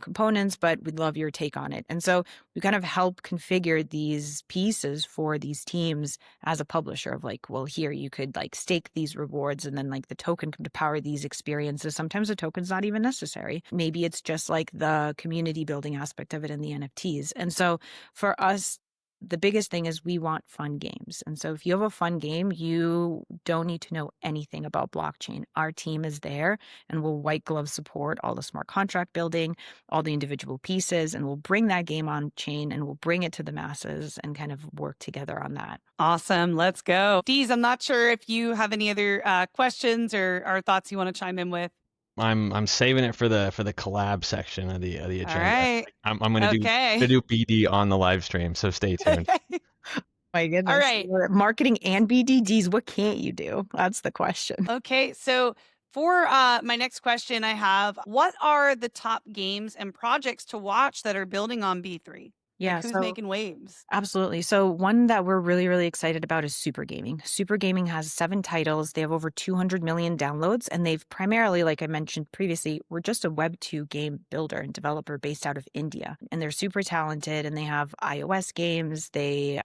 [SPEAKER 4] components, but we'd love your take on it. And so we kind of help configure these pieces for these teams as a publisher of like, well, here you could like stake these rewards and then like the token to power these experiences. Sometimes the token's not even necessary. Maybe it's just like the community building aspect of it in the NFTs. And so for us, the biggest thing is we want fun games. And so if you have a fun game, you don't need to know anything about blockchain. Our team is there and will white glove support all the smart contract building, all the individual pieces, and we'll bring that game on chain and we'll bring it to the masses and kind of work together on that.
[SPEAKER 2] Awesome. Let's go. Deez, I'm not sure if you have any other questions or thoughts you want to chime in with.
[SPEAKER 3] I'm saving it for the collab section of the agenda.
[SPEAKER 2] All right.
[SPEAKER 3] I'm gonna do BD on the live stream, so stay tuned.
[SPEAKER 4] My goodness.
[SPEAKER 2] All right.
[SPEAKER 4] Marketing and BDDs, what can't you do? That's the question.
[SPEAKER 2] Okay, so for my next question, I have, what are the top games and projects to watch that are building on B3?
[SPEAKER 4] Yeah,
[SPEAKER 2] like who's making waves?
[SPEAKER 4] Absolutely. So one that we're really, really excited about is SuperGaming. SuperGaming has 7 titles. They have over 200 million downloads, and they've primarily, like I mentioned previously, we're just a Web2 game builder and developer based out of India. And they're super talented, and they have iOS games. They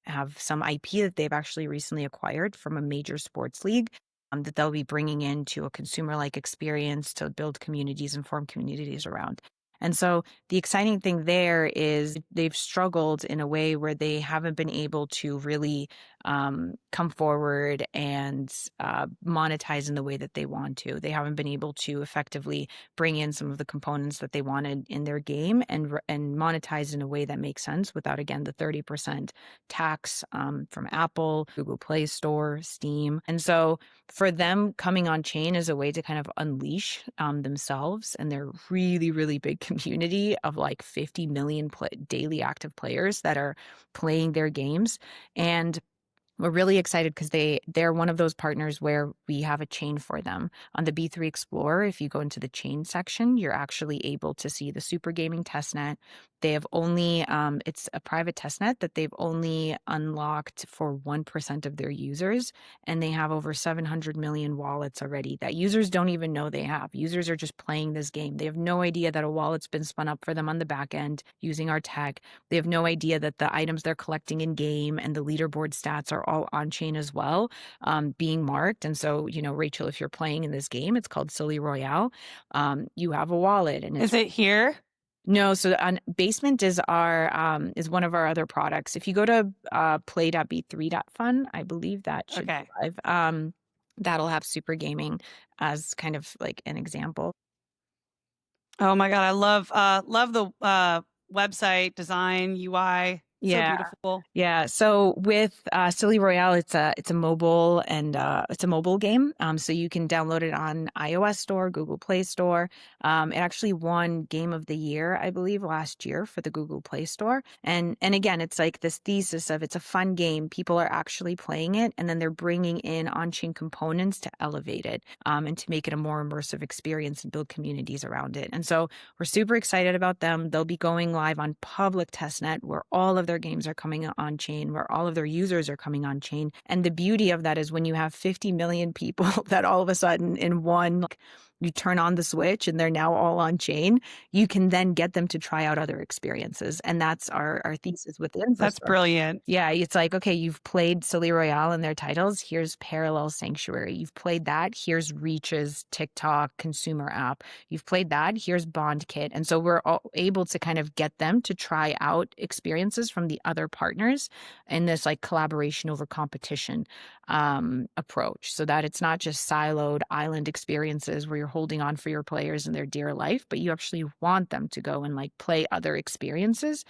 [SPEAKER 4] have some IP that they've actually recently acquired from a major sports league that they'll be bringing into a consumer-like experience to build communities and form communities around. And so the exciting thing there is they've struggled in a way where they haven't been able to really come forward and monetize in the way that they want to. They haven't been able to effectively bring in some of the components that they wanted in their game and monetize in a way that makes sense without, again, the 30% tax from Apple, Google Play Store, Steam. And so for them, coming on chain is a way to kind of unleash themselves and their really, really big community of like 50 million daily active players that are playing their games. And we're really excited because they're one of those partners where we have a chain for them. On the B3 Explorer, if you go into the chain section, you're actually able to see the SuperGaming testnet. They have only, it's a private testnet that they've only unlocked for 1% of their users, and they have over 700 million wallets already that users don't even know they have. Users are just playing this game. They have no idea that a wallet's been spun up for them on the back end using our tech. They have no idea that the items they're collecting in game and the leaderboard stats are all on chain as well, being marked. And so, you know, Rachel, if you're playing in this game, it's called Silly Royale. You have a wallet, and
[SPEAKER 2] is it here?
[SPEAKER 4] No, so on Basement is is one of our other products. If you go to play.b3.fun, I believe that should be live. That'll have SuperGaming as kind of like an example.
[SPEAKER 2] Oh my God, I love the website design, UI. So beautiful.
[SPEAKER 4] Yeah. So with Silly Royale, it's a mobile and it's a mobile game. So you can download it on iOS Store, Google Play Store. It actually won Game of the Year, I believe, last year for the Google Play Store. And again, it's like this thesis of it's a fun game. People are actually playing it, and then they're bringing in on-chain components to elevate it and to make it a more immersive experience and build communities around it. And so we're super excited about them. They'll be going live on public testnet where all of their games are coming on chain, where all of their users are coming on chain. And the beauty of that is when you have 50 million people that all of a sudden in one you turn on the switch and they're now all on chain, you can then get them to try out other experiences. And that's our thesis with the
[SPEAKER 2] That's
[SPEAKER 4] infrastructure.
[SPEAKER 2] brilliant.
[SPEAKER 4] Yeah, it's like, okay, you've played Silly Royale and their titles. Here's Parallel Sanctuary. You've played that. Here's Reach's TikTok consumer app. You've played that. Here's Bond Kit. And so we're all able to kind of get them to try out experiences from the other partners in this like collaboration over competition approach, so that it's not just siloed island experiences where you're holding on for your players and their dear life, but you actually want them to go and like play other experiences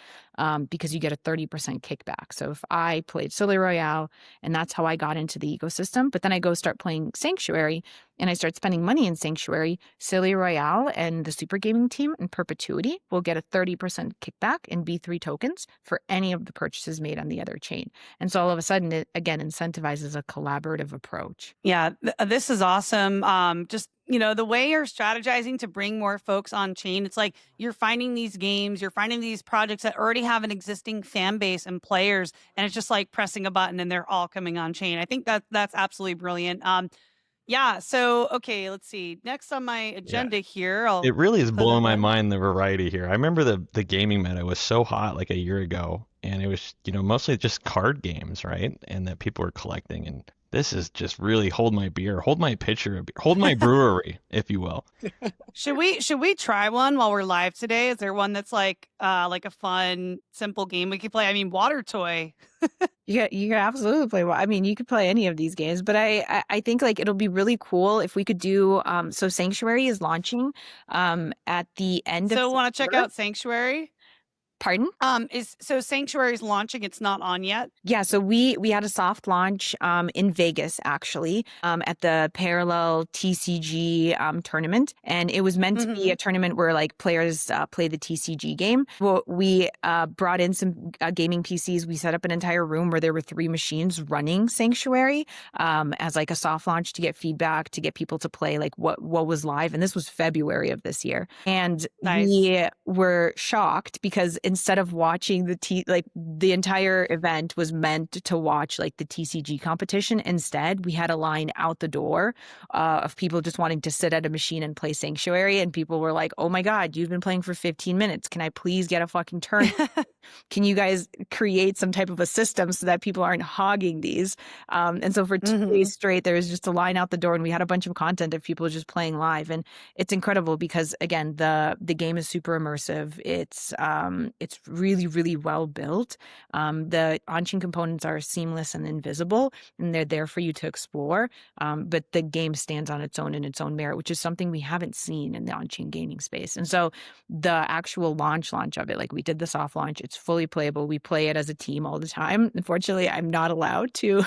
[SPEAKER 4] because you get a 30% kickback. So if I played Silly Royale and that's how I got into the ecosystem, but then I go start playing Sanctuary and I start spending money in Sanctuary, Silly Royale and the SuperGaming team in perpetuity will get a 30% kickback in B3 tokens for any of the purchases made on the other chain. And so all of a sudden, it again incentivizes a collaborative approach.
[SPEAKER 2] Yeah, this is awesome. Just, the way you're strategizing to bring more folks on chain, it's like you're finding these games, you're finding these projects that already have an existing fan base and players, and it's just like pressing a button and they're all coming on chain. I think that's absolutely brilliant. Yeah. So, okay, let's see. Next on my agenda here,
[SPEAKER 3] It really is
[SPEAKER 2] put
[SPEAKER 3] blowing my
[SPEAKER 2] up-
[SPEAKER 3] mind, the variety here. I remember the gaming meta was so hot like a year ago, and it was, mostly just card games, right? And that people were collecting. And this is just really hold my beer, hold my pitcher of beer, hold my brewery, if you will.
[SPEAKER 2] Should we try one while we're live today? Is there one that's like a fun, simple game we could play? I mean, Water Toy.
[SPEAKER 4] You can absolutely play. I mean, you could play any of these games, but I think like it'll be really cool if we could do. So Sanctuary is launching at the end of.
[SPEAKER 2] So want to check
[SPEAKER 4] September.
[SPEAKER 2] out Sanctuary?
[SPEAKER 4] Pardon?
[SPEAKER 2] So Sanctuary is launching. It's not on yet.
[SPEAKER 4] Yeah, so we had a soft launch in Vegas actually at the Parallel TCG tournament, and it was meant to be a tournament where like players play the TCG game. Well, we brought in some gaming PCs. We set up an entire room where there were 3 machines running Sanctuary as like a soft launch to get feedback, to get people to play like what was live, and this was February of this year. And
[SPEAKER 2] Nice.
[SPEAKER 4] we were shocked because instead of watching the entire event was meant to watch like the TCG competition. Instead, we had a line out the door of people just wanting to sit at a machine and play Sanctuary. And people were like, oh my God, you've been playing for 15 minutes. Can I please get a fucking turn? Can you guys create some type of a system so that people aren't hogging these? And so for 2 days straight, there was just a line out the door, and we had a bunch of content of people just playing live. And it's incredible because again, the game is super immersive. It's really, really well built. The on-chain components are seamless and invisible, and they're there for you to explore. But the game stands on its own in its own merit, which is something we haven't seen in the on-chain gaming space. And so the actual launch of it, like we did the soft launch, it's fully playable. We play it as a team all the time. Unfortunately, I'm not allowed to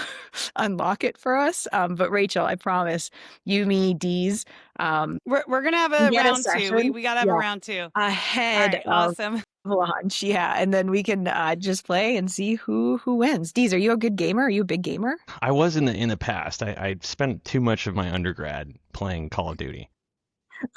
[SPEAKER 4] unlock it for us. But Rachel, I promise you, me, Dees.
[SPEAKER 2] We're gonna have a
[SPEAKER 4] get a
[SPEAKER 2] round 2.
[SPEAKER 4] session.
[SPEAKER 2] We gotta have a round 2.
[SPEAKER 4] Ahead
[SPEAKER 2] All right,
[SPEAKER 4] of
[SPEAKER 2] awesome.
[SPEAKER 4] launch, yeah, and then we can just play and see who wins. Deez, are you a good gamer? Are you a big gamer?
[SPEAKER 3] I was in the past. I spent too much of my undergrad playing Call of Duty.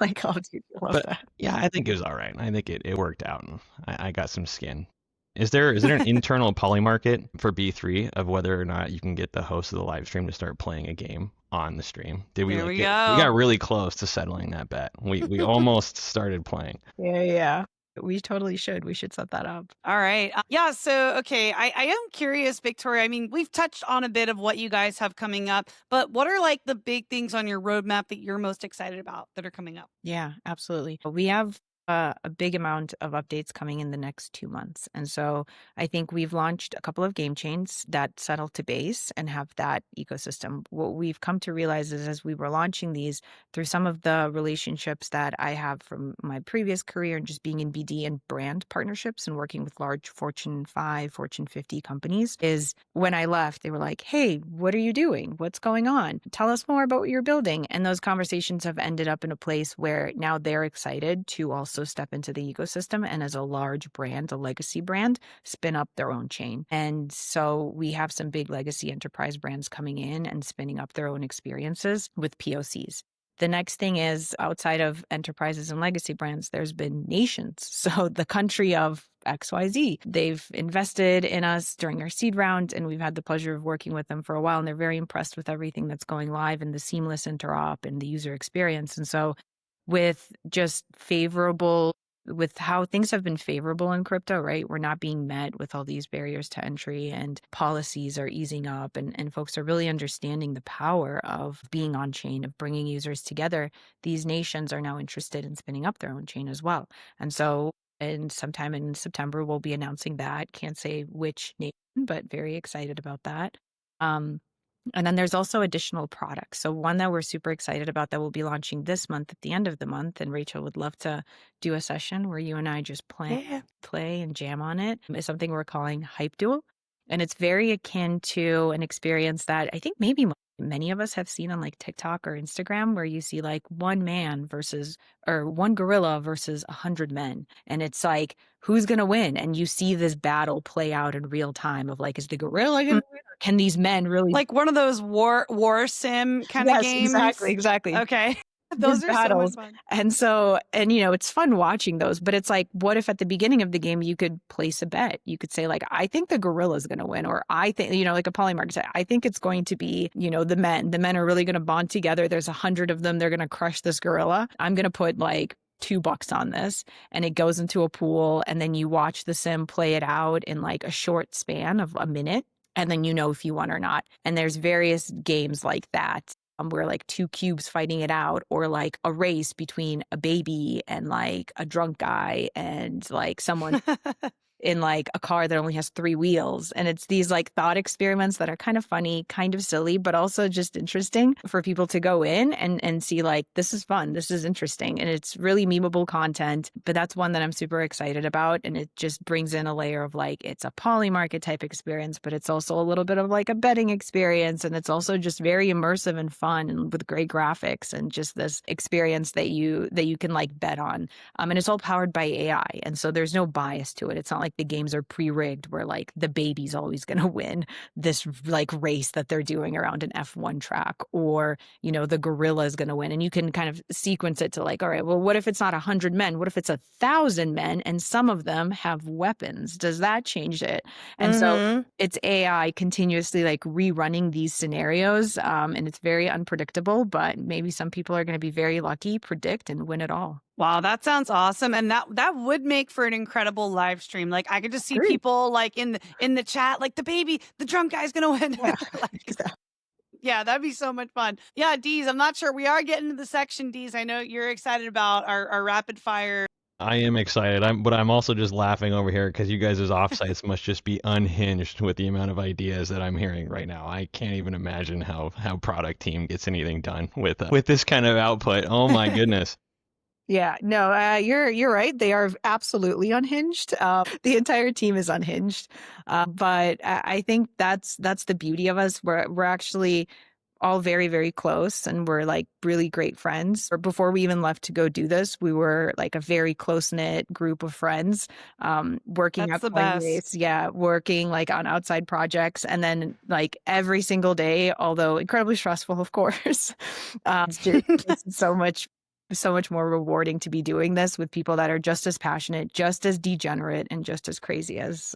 [SPEAKER 4] Like Call of Duty, love
[SPEAKER 3] But
[SPEAKER 4] that.
[SPEAKER 3] yeah, I think it was all right. I think it worked out, and I got some skin. Is there an internal poly market for B3 of whether or not you can get the host of the live stream to start playing a game on the stream? Did we?
[SPEAKER 2] There
[SPEAKER 3] like,
[SPEAKER 2] we
[SPEAKER 3] we
[SPEAKER 2] go.
[SPEAKER 3] got really close to settling that bet. We almost started playing.
[SPEAKER 4] Yeah. We totally should. We should set that up.
[SPEAKER 2] All right. Yeah. So, okay. I am curious, Viktoriya. I mean, we've touched on a bit of what you guys have coming up, but what are like the big things on your roadmap that you're most excited about that are coming up?
[SPEAKER 4] Yeah, absolutely. We have a big amount of updates coming in the next 2 months. And so I think we've launched a couple of game chains that settle to base and have that ecosystem. What we've come to realize is as we were launching these through some of the relationships that I have from my previous career and just being in BD and brand partnerships and working with large Fortune 5, Fortune 50 companies, is when I left, they were like, hey, what are you doing? What's going on? Tell us more about what you're building. And those conversations have ended up in a place where now they're excited to also step into the ecosystem and as a large brand, a legacy brand, spin up their own chain. And so we have some big legacy enterprise brands coming in and spinning up their own experiences with POCs. The next thing is outside of enterprises and legacy brands, there's been nations. So the country of XYZ, they've invested in us during our seed round, and we've had the pleasure of working with them for a while. And they're very impressed with everything that's going live and the seamless interop and the user experience. And so with just favorable, with how things have been favorable in crypto, right? We're not being met with all these barriers to entry, and policies are easing up, and folks are really understanding the power of being on chain, of bringing users together. These nations are now interested in spinning up their own chain as well. And so, and sometime in September, we'll be announcing that. Can't say which nation, but very excited about that. And then there's also additional products. So one that we're super excited about that we'll be launching this month at the end of the month, and Rachel would love to do a session where you and I just play and jam on it, is something we're calling Hype Duel. And it's very akin to an experience that I think maybe many of us have seen on like TikTok or Instagram, where you see like one gorilla versus 100 men. And it's like, who's going to win? And you see this battle play out in real time of like, is the gorilla going to win? Or can these men really?
[SPEAKER 2] Like one of those war sim kind of games?
[SPEAKER 4] Exactly.
[SPEAKER 2] Okay. Those are
[SPEAKER 4] battles.
[SPEAKER 2] so much fun.
[SPEAKER 4] And so, and you know, it's fun watching those, but it's like, what if at the beginning of the game you could place a bet? You could say like, I think the gorilla is going to win, or I think, you know, like a polymarket say, I think it's going to be, you know, the men are really going to bond together. There's 100 of them. They're going to crush this gorilla. I'm going to put like $2 on this, and it goes into a pool, and then you watch the sim play it out in like a short span of a minute, and then you know if you won or not. And there's various games like that. Where like two cubes fighting it out, or like a race between a baby and like a drunk guy and like someone in like a car that only has 3 wheels. And it's these like thought experiments that are kind of funny, kind of silly, but also just interesting for people to go in and see like, this is fun, this is interesting. And it's really memeable content, but that's one that I'm super excited about. And it just brings in a layer of like, it's a polymarket type experience, but it's also a little bit of like a betting experience. And it's also just very immersive and fun, and with great graphics, and just this experience that you can like bet on. And it's all powered by AI. And so there's no bias to it. It's not like the games are pre-rigged where like the baby's always going to win this like race that they're doing around an F1 track, or, you know, the gorilla is going to win. And you can kind of sequence it to like, all right, well, what if it's not 100 men? What if it's 1,000 men and some of them have weapons? Does that change it? And so it's AI continuously like rerunning these scenarios. And it's very unpredictable, but maybe some people are going to be very lucky, predict, and win it all.
[SPEAKER 2] Wow, that sounds awesome. And that would make for an incredible live stream. Like I could just see people like in the chat, like the drunk guy's gonna win.
[SPEAKER 4] Yeah,
[SPEAKER 2] yeah, that'd be so much fun. Yeah, Dees, I'm not sure. We are getting to the section, Dees. I know you're excited about our rapid fire.
[SPEAKER 3] I am excited, but I'm also just laughing over here because you guys' offsites must just be unhinged with the amount of ideas that I'm hearing right now. I can't even imagine how product team gets anything done with this kind of output. Oh my goodness.
[SPEAKER 4] Yeah, no, you're right. They are absolutely unhinged. The entire team is unhinged. But I think that's the beauty of us. We're actually all very, very close, and we're like really great friends. Before we even left to go do this, we were like a very close-knit group of friends, working at Coinbase, working like on outside projects. And then like every single day, although incredibly stressful, of course, it's so much more rewarding to be doing this with people that are just as passionate, just as degenerate, and just as crazy as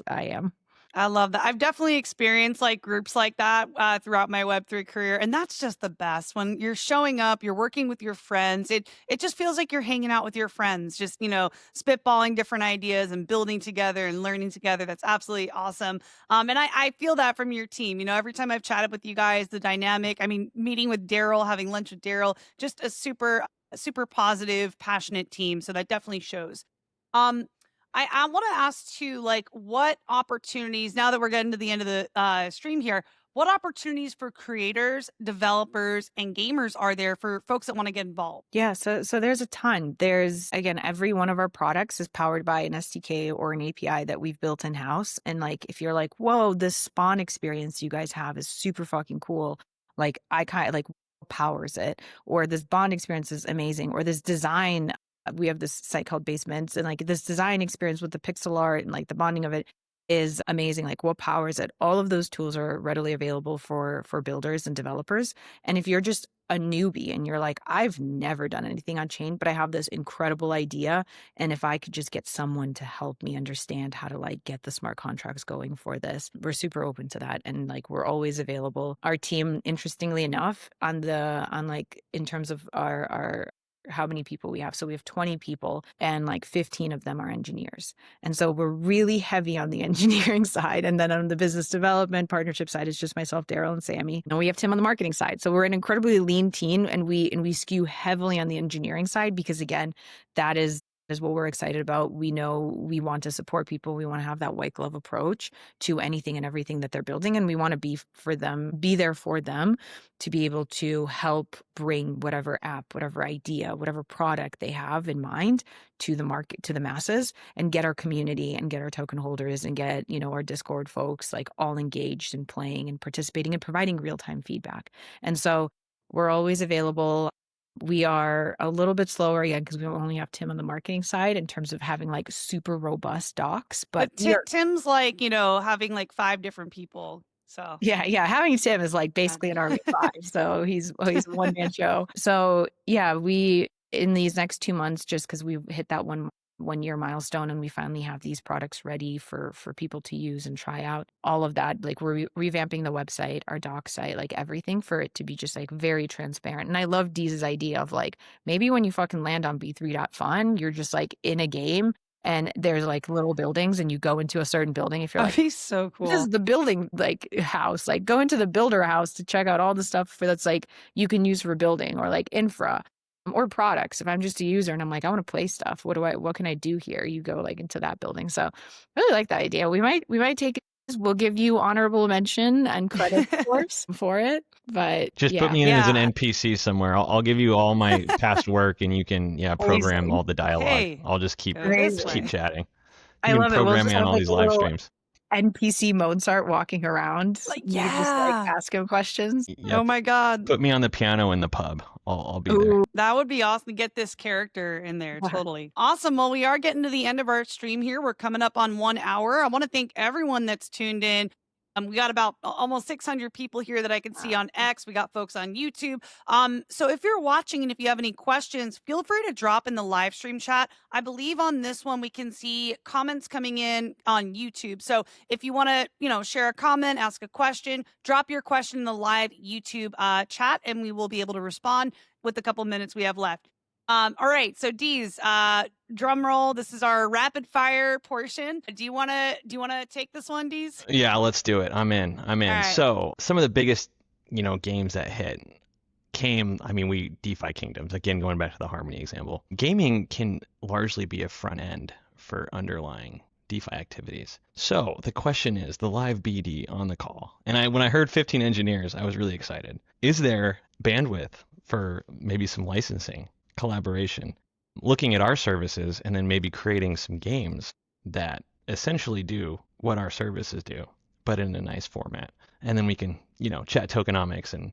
[SPEAKER 4] I am.
[SPEAKER 2] I love that. I've definitely experienced like groups like that throughout my Web3 career. And that's just the best. When you're showing up, you're working with your friends. It just feels like you're hanging out with your friends, just, you know, spitballing different ideas and building together and learning together. That's absolutely awesome. And I feel that from your team. You know, every time I've chatted with you guys, the dynamic, I mean, meeting with Daryl, having lunch with Daryl, just a super positive, passionate team. So that definitely shows. I want to ask too, like, what opportunities, now that we're getting to the end of the stream here, what opportunities for creators, developers, and gamers are there for folks that want to get involved?
[SPEAKER 4] Yeah, so there's a ton. There's, again, every one of our products is powered by an SDK or an API that we've built in-house. And like, if you're like, whoa, this spawn experience you guys have is super fucking cool. Like, I kind of like powers it, or this bond experience is amazing, or this design. We have this site called Basements, and like this design experience with the pixel art and like the bonding of it is amazing. Like, what powers it? All of those tools are readily available for builders and developers. And if you're just a newbie and you're like, I've never done anything on chain, but I have this incredible idea, and if I could just get someone to help me understand how to like get the smart contracts going for this, we're super open to that. And like, we're always available. Our team, interestingly enough, on like in terms of our how many people we have. So we have 20 people and like 15 of them are engineers. And so we're really heavy on the engineering side. And then on the business development partnership side, it's just myself, Daryl, and Sammy. And we have Tim on the marketing side. So we're an incredibly lean team, and we skew heavily on the engineering side because, again, that is what we're excited about. We know we want to support people. We want to have that white glove approach to anything and everything that they're building. And we want to be there for them to be able to help bring whatever app, whatever idea, whatever product they have in mind to the market, to the masses, and get our community and get our token holders and get, our Discord folks like all engaged and playing and participating and providing real-time feedback. And so we're always available. We are a little bit slower again because we only have Tim on the marketing side in terms of having like super robust docs. But
[SPEAKER 2] Tim's like, having like 5 different people. So
[SPEAKER 4] yeah. Having Tim is like basically an army of 5. So he's a one-man show. So yeah, we in these next 2 months, just because we've hit that one-year milestone and we finally have these products ready for people to use and try out, all of that, like we're revamping the website, our doc site, like everything for it to be just like very transparent. And I love Dee's idea of like, maybe when you fucking land on b3.fun, you're just like in a game and there's like little buildings and you go into a certain building. If you're
[SPEAKER 2] that'd
[SPEAKER 4] like,
[SPEAKER 2] be so cool.
[SPEAKER 4] This is the building like house, like go into the builder house to check out all the stuff that's like you can use for building or like infra or products. If I'm just a user and I'm like, I want to play stuff, what can I do here? You go like into that building. So I really like that idea. We might take it. We'll give you honorable mention and credit, of course, for it. But
[SPEAKER 3] just put me in as an NPC somewhere. I'll give you all my past work, and you can program all the dialogue.
[SPEAKER 2] Hey,
[SPEAKER 3] I'll just keep chatting.
[SPEAKER 4] I love it.
[SPEAKER 3] Program me on all these live streams.
[SPEAKER 4] NPC Mozart walking around, like you just like ask him questions.
[SPEAKER 3] Yep.
[SPEAKER 2] Oh my God!
[SPEAKER 3] Put me on the piano in the pub. I'll be there.
[SPEAKER 2] That would be awesome to get this character in there. Totally awesome. Well, we are getting to the end of our stream here. We're coming up on 1 hour. I want to thank everyone that's tuned in. We got about almost 600 people here that I can see on X. We got folks on YouTube. So if you're watching and if you have any questions, feel free to drop in the live stream chat. I believe on this one, we can see comments coming in on YouTube. So if you want to, share a comment, ask a question, drop your question in the live YouTube chat, and we will be able to respond with the couple minutes we have left. All right. So Deez, drum roll. This is our rapid fire portion. Do you want to take this one, Deez?
[SPEAKER 3] Yeah, let's do it. I'm in.
[SPEAKER 2] Right.
[SPEAKER 3] So some of the biggest, games that hit came, DeFi kingdoms, again, going back to the Harmony example. Gaming can largely be a front end for underlying DeFi activities. So the question is, the live BD on the call. And when I heard 15 engineers, I was really excited. Is there bandwidth for maybe some licensing, collaboration, looking at our services, and then maybe creating some games that essentially do what our services do, but in a nice format? And then we can, chat tokenomics and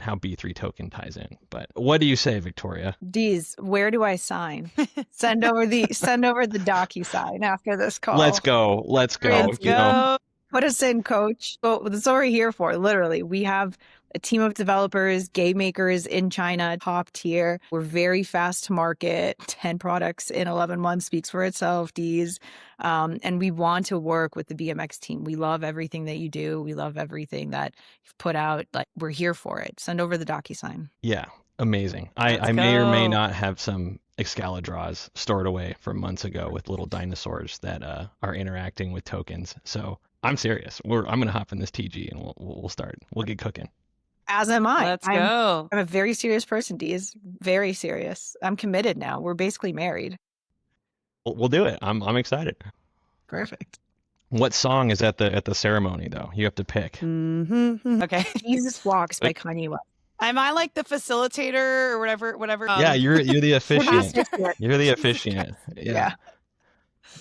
[SPEAKER 3] how B3 token ties in. But what do you say, Viktoriya?
[SPEAKER 4] Deez, where do I sign? Send over the DocuSign after this call.
[SPEAKER 3] Let's go.
[SPEAKER 2] Let's go.
[SPEAKER 4] Put us in, coach. Well, that's what we're here for. Literally, we have a team of developers, game makers in China, top tier. We're very fast to market. 10 products in 11 months speaks for itself, Deez. And we want to work with the BMX team. We love everything that you do. We love everything that you've put out. Like, we're here for it. Send over the DocuSign.
[SPEAKER 3] Yeah, amazing. I may or may not have some Excalidraws stored away from months ago with little dinosaurs that are interacting with tokens. So I'm serious. I'm going to hop in this TG and we'll start. We'll get cooking.
[SPEAKER 4] As am I.
[SPEAKER 2] Let's go.
[SPEAKER 4] I'm a very serious person, Deez. Very serious. I'm committed now. We're basically married.
[SPEAKER 3] We'll do it. I'm excited.
[SPEAKER 4] Perfect.
[SPEAKER 3] What song is at the ceremony though? You have to pick.
[SPEAKER 2] Mm-hmm. Okay.
[SPEAKER 4] Jesus Walks by Kanye West.
[SPEAKER 2] Am I like the facilitator or whatever?
[SPEAKER 3] Yeah, you're the officiant. You're the officiant.
[SPEAKER 4] Yeah.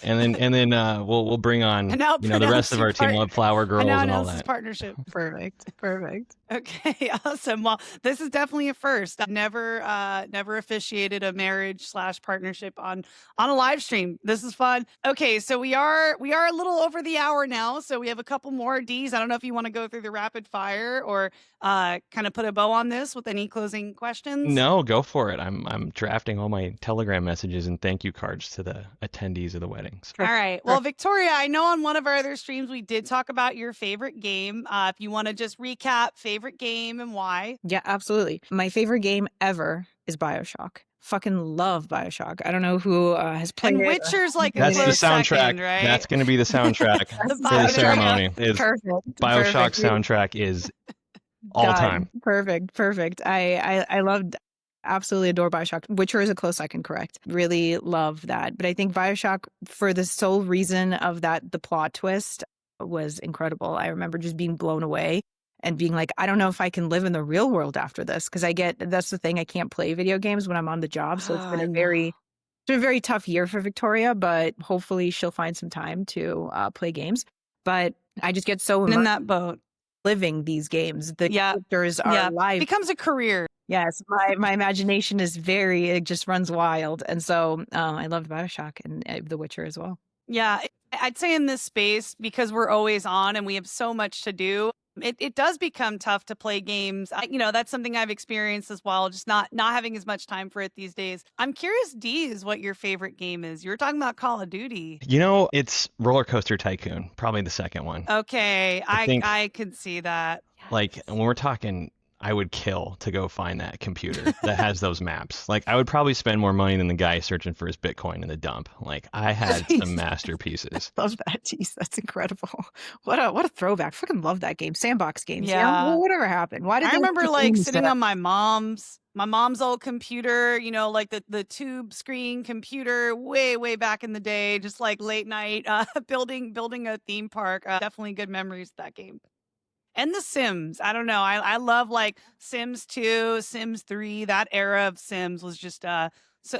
[SPEAKER 3] And then we'll bring on the rest of our team. We'll have Flower Girls and all that.
[SPEAKER 2] Partnership.
[SPEAKER 4] Perfect.
[SPEAKER 2] Okay, awesome. Well, this is definitely a first. I've never officiated a marriage/partnership on a live stream. This is fun. Okay, so we are a little over the hour now, so we have a couple more Ds. I don't know if you want to go through the rapid fire or kind of put a bow on this with any closing questions.
[SPEAKER 3] No, go for it. I'm drafting all my Telegram messages and thank you cards to the attendees of the weddings.
[SPEAKER 2] All right. Well, Viktoriya, I know on one of our other streams we did talk about your favorite game. If you want to just recap favorite game and why.
[SPEAKER 4] Yeah, absolutely. My favorite game ever is BioShock. fucking love BioShock. I don't know who has played
[SPEAKER 2] And
[SPEAKER 4] it.
[SPEAKER 2] Witcher's like a
[SPEAKER 3] That's the
[SPEAKER 2] close
[SPEAKER 3] soundtrack.
[SPEAKER 2] second, right?
[SPEAKER 3] That's going to be the soundtrack
[SPEAKER 2] The
[SPEAKER 3] for the
[SPEAKER 2] Bioshock.
[SPEAKER 3] ceremony. Is
[SPEAKER 4] Perfect.
[SPEAKER 3] BioShock
[SPEAKER 4] Perfect.
[SPEAKER 3] soundtrack is all
[SPEAKER 4] Done.
[SPEAKER 3] time.
[SPEAKER 4] Perfect. I loved, absolutely adore BioShock. Witcher is a close second, correct. Really love that. But I think BioShock, for the sole reason of that, the plot twist was incredible. I remember just being blown away and being like, I don't know if I can live in the real world after this. Because that's the thing, I can't play video games when I'm on the job. So it's been
[SPEAKER 2] I
[SPEAKER 4] a
[SPEAKER 2] know.
[SPEAKER 4] very tough year for Viktoriya, but hopefully she'll find some time to play games. But I just get so
[SPEAKER 2] in
[SPEAKER 4] immersed
[SPEAKER 2] that boat.
[SPEAKER 4] living these games. The
[SPEAKER 2] Yeah.
[SPEAKER 4] characters are live.
[SPEAKER 2] Becomes a career.
[SPEAKER 4] Yes, my imagination is it just runs wild. And so I loved BioShock and The Witcher as well.
[SPEAKER 2] Yeah, I'd say in this space, because we're always on and we have so much to do, it does become tough to play games. That's something I've experienced as well, just not having as much time for it these days. I'm curious, D, is what your favorite game is. You were talking about Call of Duty.
[SPEAKER 3] It's Roller Coaster Tycoon, probably the second one.
[SPEAKER 2] Okay, I could see that.
[SPEAKER 3] Like, when we're talking, I would kill to go find that computer that has those maps. Like, I would probably spend more money than the guy searching for his Bitcoin in the dump. Like, I had some masterpieces.
[SPEAKER 4] Love that. Jeez, that's incredible. What a throwback. Fucking love that game. Sandbox games.
[SPEAKER 2] Yeah.
[SPEAKER 4] Well, whatever happened? Why did
[SPEAKER 2] I
[SPEAKER 4] they
[SPEAKER 2] remember
[SPEAKER 4] keep
[SPEAKER 2] like
[SPEAKER 4] doing
[SPEAKER 2] sitting
[SPEAKER 4] stuff?
[SPEAKER 2] on my mom's old computer, like the tube screen computer way back in the day, just like late night building a theme park. Definitely good memories of that game. And The Sims. I don't know. I love like Sims 2, Sims 3. That era of Sims was just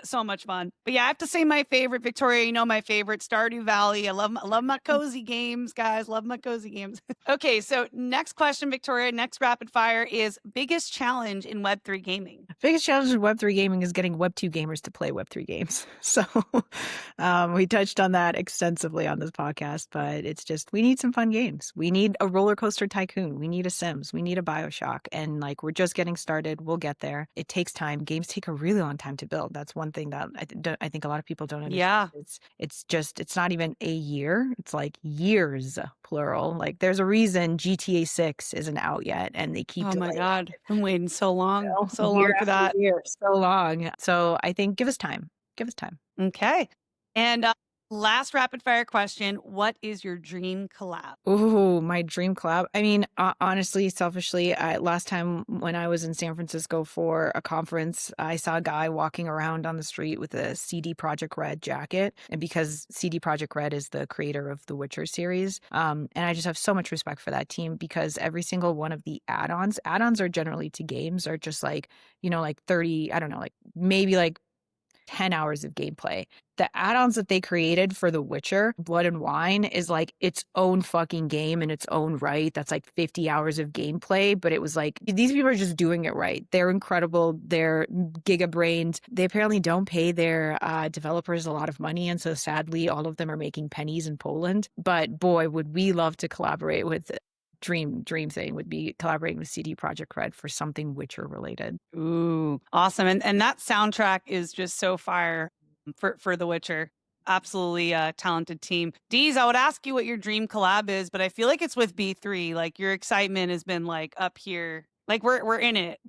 [SPEAKER 2] so much fun. But yeah, I have to say my favorite, Viktoriya, my favorite, Stardew Valley. I love my cozy games, guys. Love my cozy games. Okay, so next question, Viktoriya, next rapid fire is biggest challenge in Web3 gaming.
[SPEAKER 4] Biggest challenge in Web3 gaming is getting Web2 gamers to play Web3 games. So we touched on that extensively on this podcast, but it's just, we need some fun games. We need a Roller Coaster Tycoon. We need a Sims. We need a BioShock. And like, we're just getting started. We'll get there. It takes time. Games take a really long time to build. That's one thing that I think a lot of people don't understand.
[SPEAKER 2] Yeah.
[SPEAKER 4] It's not even a year. It's like years, plural. Like, there's a reason GTA 6 isn't out yet, and they keep
[SPEAKER 2] Oh my
[SPEAKER 4] delaying
[SPEAKER 2] God. I'm waiting so long. So
[SPEAKER 4] year
[SPEAKER 2] long for that.
[SPEAKER 4] after year, so long. So I think give us time.
[SPEAKER 2] Okay. And last rapid fire question. What is your dream collab?
[SPEAKER 4] Oh, my dream collab. I mean, honestly, selfishly, last time when I was in San Francisco for a conference, I saw a guy walking around on the street with a CD Projekt Red jacket. And because CD Projekt Red is the creator of the Witcher series, and I just have so much respect for that team, because every single one of the add-ons are generally to games, are just like, like 30, I don't know, like maybe like 10 hours of gameplay. The add-ons that they created for The Witcher, Blood and Wine, is like its own fucking game in its own right. That's like 50 hours of gameplay, but it was like, these people are just doing it right. They're incredible. They're giga-brained. They apparently don't pay their developers a lot of money, and so sadly, all of them are making pennies in Poland. But boy, would we love to collaborate with dream thing would be collaborating with CD Projekt Red for something Witcher related.
[SPEAKER 2] Ooh, awesome. And that soundtrack is just so fire for The Witcher. Absolutely talented team. Deez, I would ask you what your dream collab is, but I feel like it's with B3. Like, your excitement has been like up here. Like, we're in it.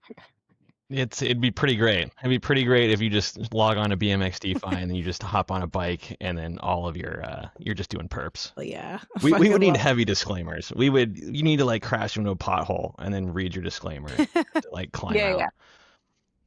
[SPEAKER 3] It'd be pretty great. It'd be pretty great if you just log on to BMX DeFi and then you just hop on a bike and then all of you're just doing perps.
[SPEAKER 4] Well, yeah.
[SPEAKER 3] We would need heavy disclaimers. You need to like crash into a pothole and then read your disclaimer to like climb out.
[SPEAKER 4] Yeah.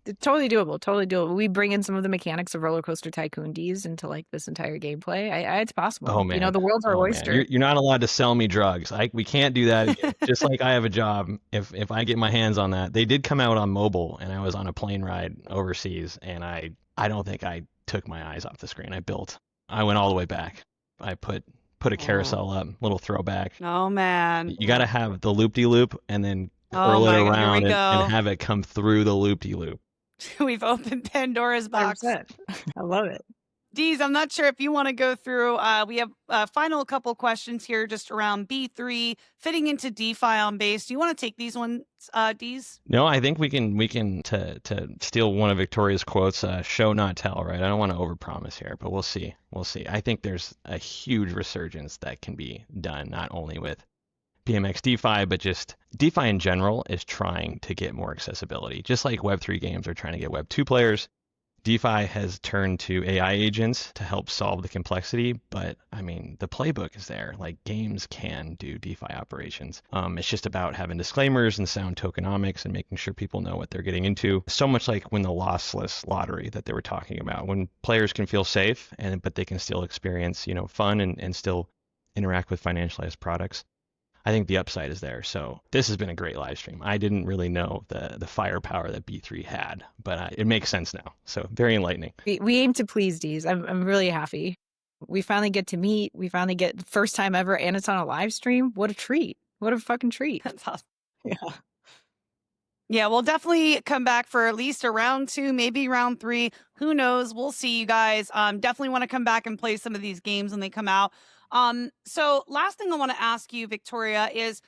[SPEAKER 4] It's totally doable. We bring in some of the mechanics of Roller Coaster Tycoon D's into like this entire gameplay. It's possible.
[SPEAKER 3] Oh man,
[SPEAKER 4] the world's our oyster.
[SPEAKER 3] You're not allowed to sell me drugs. We can't do that again. Just like I have a job. If I get my hands on that, they did come out on mobile, and I was on a plane ride overseas, and I don't think I took my eyes off the screen. I went all the way back. I put a carousel up, little throwback.
[SPEAKER 2] Oh man,
[SPEAKER 3] you got to have the loop-de-loop, and then
[SPEAKER 2] Oh
[SPEAKER 3] curl it
[SPEAKER 2] my God,
[SPEAKER 3] around
[SPEAKER 2] here we go.
[SPEAKER 3] and have it come through the loop-de-loop.
[SPEAKER 2] We've opened Pandora's box.
[SPEAKER 4] 100%. I love it.
[SPEAKER 2] Deez, I'm not sure if you want to go through. We have a final couple questions here just around B3 fitting into DeFi on base. Do you want to take these ones, Deez?
[SPEAKER 3] No, I think we can to steal one of Viktoriya's quotes, show not tell, right? I don't want to overpromise here, but we'll see. I think there's a huge resurgence that can be done, not only with BMX DeFi, but just DeFi in general is trying to get more accessibility. Just like Web3 games are trying to get Web2 players, DeFi has turned to AI agents to help solve the complexity, but I mean, the playbook is there. Like games can do DeFi operations. It's just about having disclaimers and sound tokenomics and making sure people know what they're getting into. So much like when the lossless lottery that they were talking about, when players can feel safe but they can still experience, fun and still interact with financialized products. I think the upside is there. So this has been a great live stream. I didn't really know the firepower that B3 had, but it makes sense now. So very enlightening.
[SPEAKER 4] We aim to please D's. I'm really happy. We finally get to meet. We finally get first time ever, and it's on a live stream. What a treat. What a fucking treat.
[SPEAKER 2] That's awesome.
[SPEAKER 4] Yeah.
[SPEAKER 2] Yeah, we'll definitely come back for at least a round 2, maybe round 3. Who knows? We'll see, you guys. Definitely want to come back and play some of these games when they come out. So last thing I want to ask you, Viktoriya, is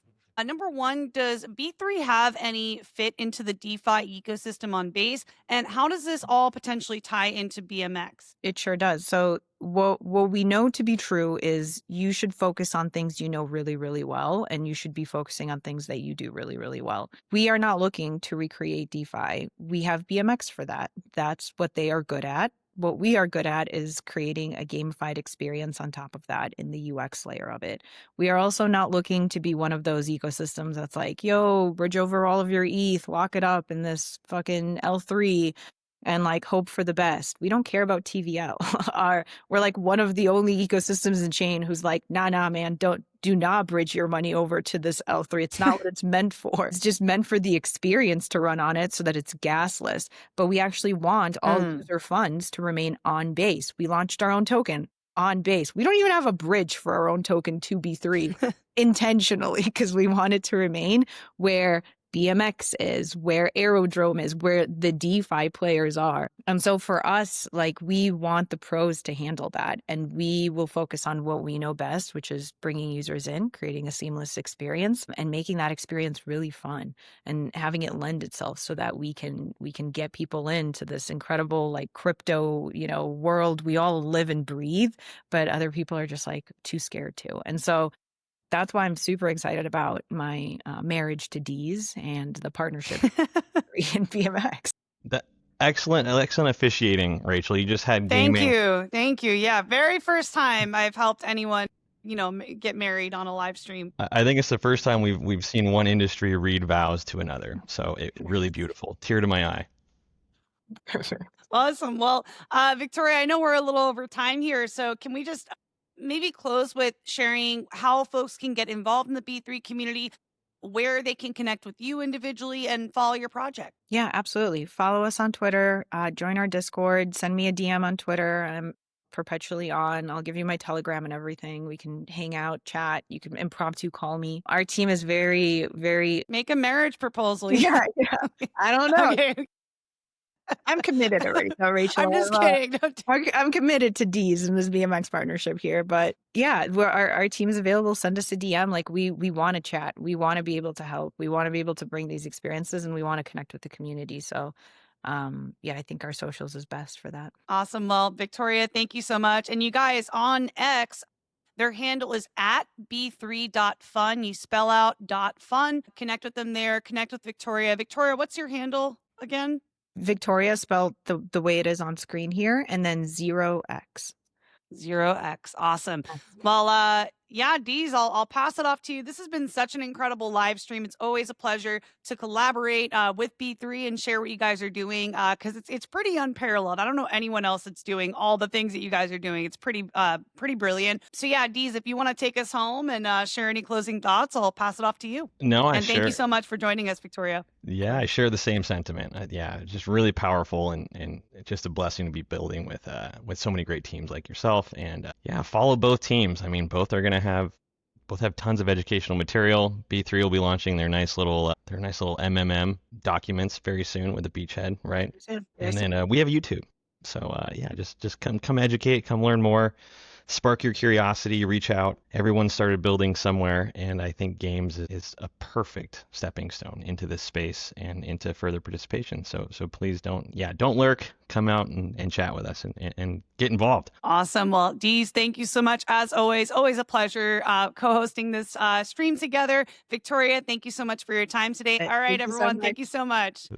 [SPEAKER 2] number 1, does B3 have any fit into the DeFi ecosystem on Base? And how does this all potentially tie into BMX?
[SPEAKER 4] It sure does. So what we know to be true is you should focus on things you know really, really well, and you should be focusing on things that you do really, really well. We are not looking to recreate DeFi. We have BMX for that. That's what they are good at. What we are good at is creating a gamified experience on top of that in the UX layer of it. We are also not looking to be one of those ecosystems that's like, yo, bridge over all of your ETH, lock it up in this fucking L3 and like hope for the best. We don't care about TVL. We're like one of the only ecosystems in chain who's like, nah, man, do not bridge your money over to this L3. It's not what it's meant for. It's just meant for the experience to run on it so that it's gasless. But we actually want all user funds to remain on Base. We launched our own token on Base. We don't even have a bridge for our own token to B3 intentionally because we want it to remain where BMX is, where Aerodrome is, where the DeFi players are. And so for us, like we want the pros to handle that. And we will focus on what we know best, which is bringing users in, creating a seamless experience and making that experience really fun and having it lend itself so that we can get people into this incredible like crypto, world we all live and breathe, but other people are just like too scared to. And so that's why I'm super excited about my marriage to D's and the partnership in BMX.
[SPEAKER 3] Excellent officiating, Rachel. You just had
[SPEAKER 2] Thank you. Yeah, very first time I've helped anyone, get married on a live stream.
[SPEAKER 3] I think it's the first time we've seen one industry read vows to another. So really beautiful. Tear to my eye.
[SPEAKER 4] Perfect.
[SPEAKER 2] Awesome. Well, Viktoriya, I know we're a little over time here, so can we just maybe close with sharing how folks can get involved in the B3 community, where they can connect with you individually and follow your project?
[SPEAKER 4] Yeah, absolutely. Follow us on Twitter, join our Discord, send me a DM on Twitter. I'm perpetually on. I'll give you my Telegram and everything. We can hang out, chat. You can impromptu call me. Our team is very, very...
[SPEAKER 2] Make a marriage proposal.
[SPEAKER 4] Yeah. I don't know.
[SPEAKER 2] Okay.
[SPEAKER 4] I'm committed already, though, Rachel.
[SPEAKER 2] I'm just kidding.
[SPEAKER 4] I'm committed to D's in this BMX partnership here. But yeah, our team is available. Send us a DM. Like we want to chat. We want to be able to help. We want to be able to bring these experiences and we want to connect with the community. So yeah, I think our socials is best for that.
[SPEAKER 2] Awesome. Well, Viktoriya, thank you so much. And you guys on X, their handle is at b3.fun. You spell out .fun. Connect with them there. Connect with Viktoriya. Viktoriya, what's your handle again?
[SPEAKER 4] Viktoriya spelled the way it is on screen here, and then 0x.
[SPEAKER 2] 0x. Awesome. Well, yeah, Deez, I'll pass it off to you. This has been such an incredible live stream. It's always a pleasure to collaborate with B3 and share what you guys are doing because it's pretty unparalleled. I don't know anyone else that's doing all the things that you guys are doing. It's pretty brilliant. So yeah, Deez, if you want to take us home and share any closing thoughts, I'll pass it off to you.
[SPEAKER 3] Thank
[SPEAKER 2] you so much for joining us, Viktoriya.
[SPEAKER 3] Yeah, I share the same sentiment. Yeah, just really powerful and just a blessing to be building with so many great teams like yourself. And yeah, follow both teams. I mean, both have tons of educational material. B3 will be launching their nice little MMM documents very soon with the beachhead, right? And then we have YouTube. So yeah, just come educate, come learn more. Spark your curiosity, reach out. Everyone started building somewhere, and I think games is a perfect stepping stone into this space and into further participation. So please don't lurk. Come out and chat with us and get involved.
[SPEAKER 2] Awesome. Well, Deez, thank you so much. As always a pleasure co-hosting this stream together. Viktoriya, thank you so much for your time today. All right, everyone, thank you so much.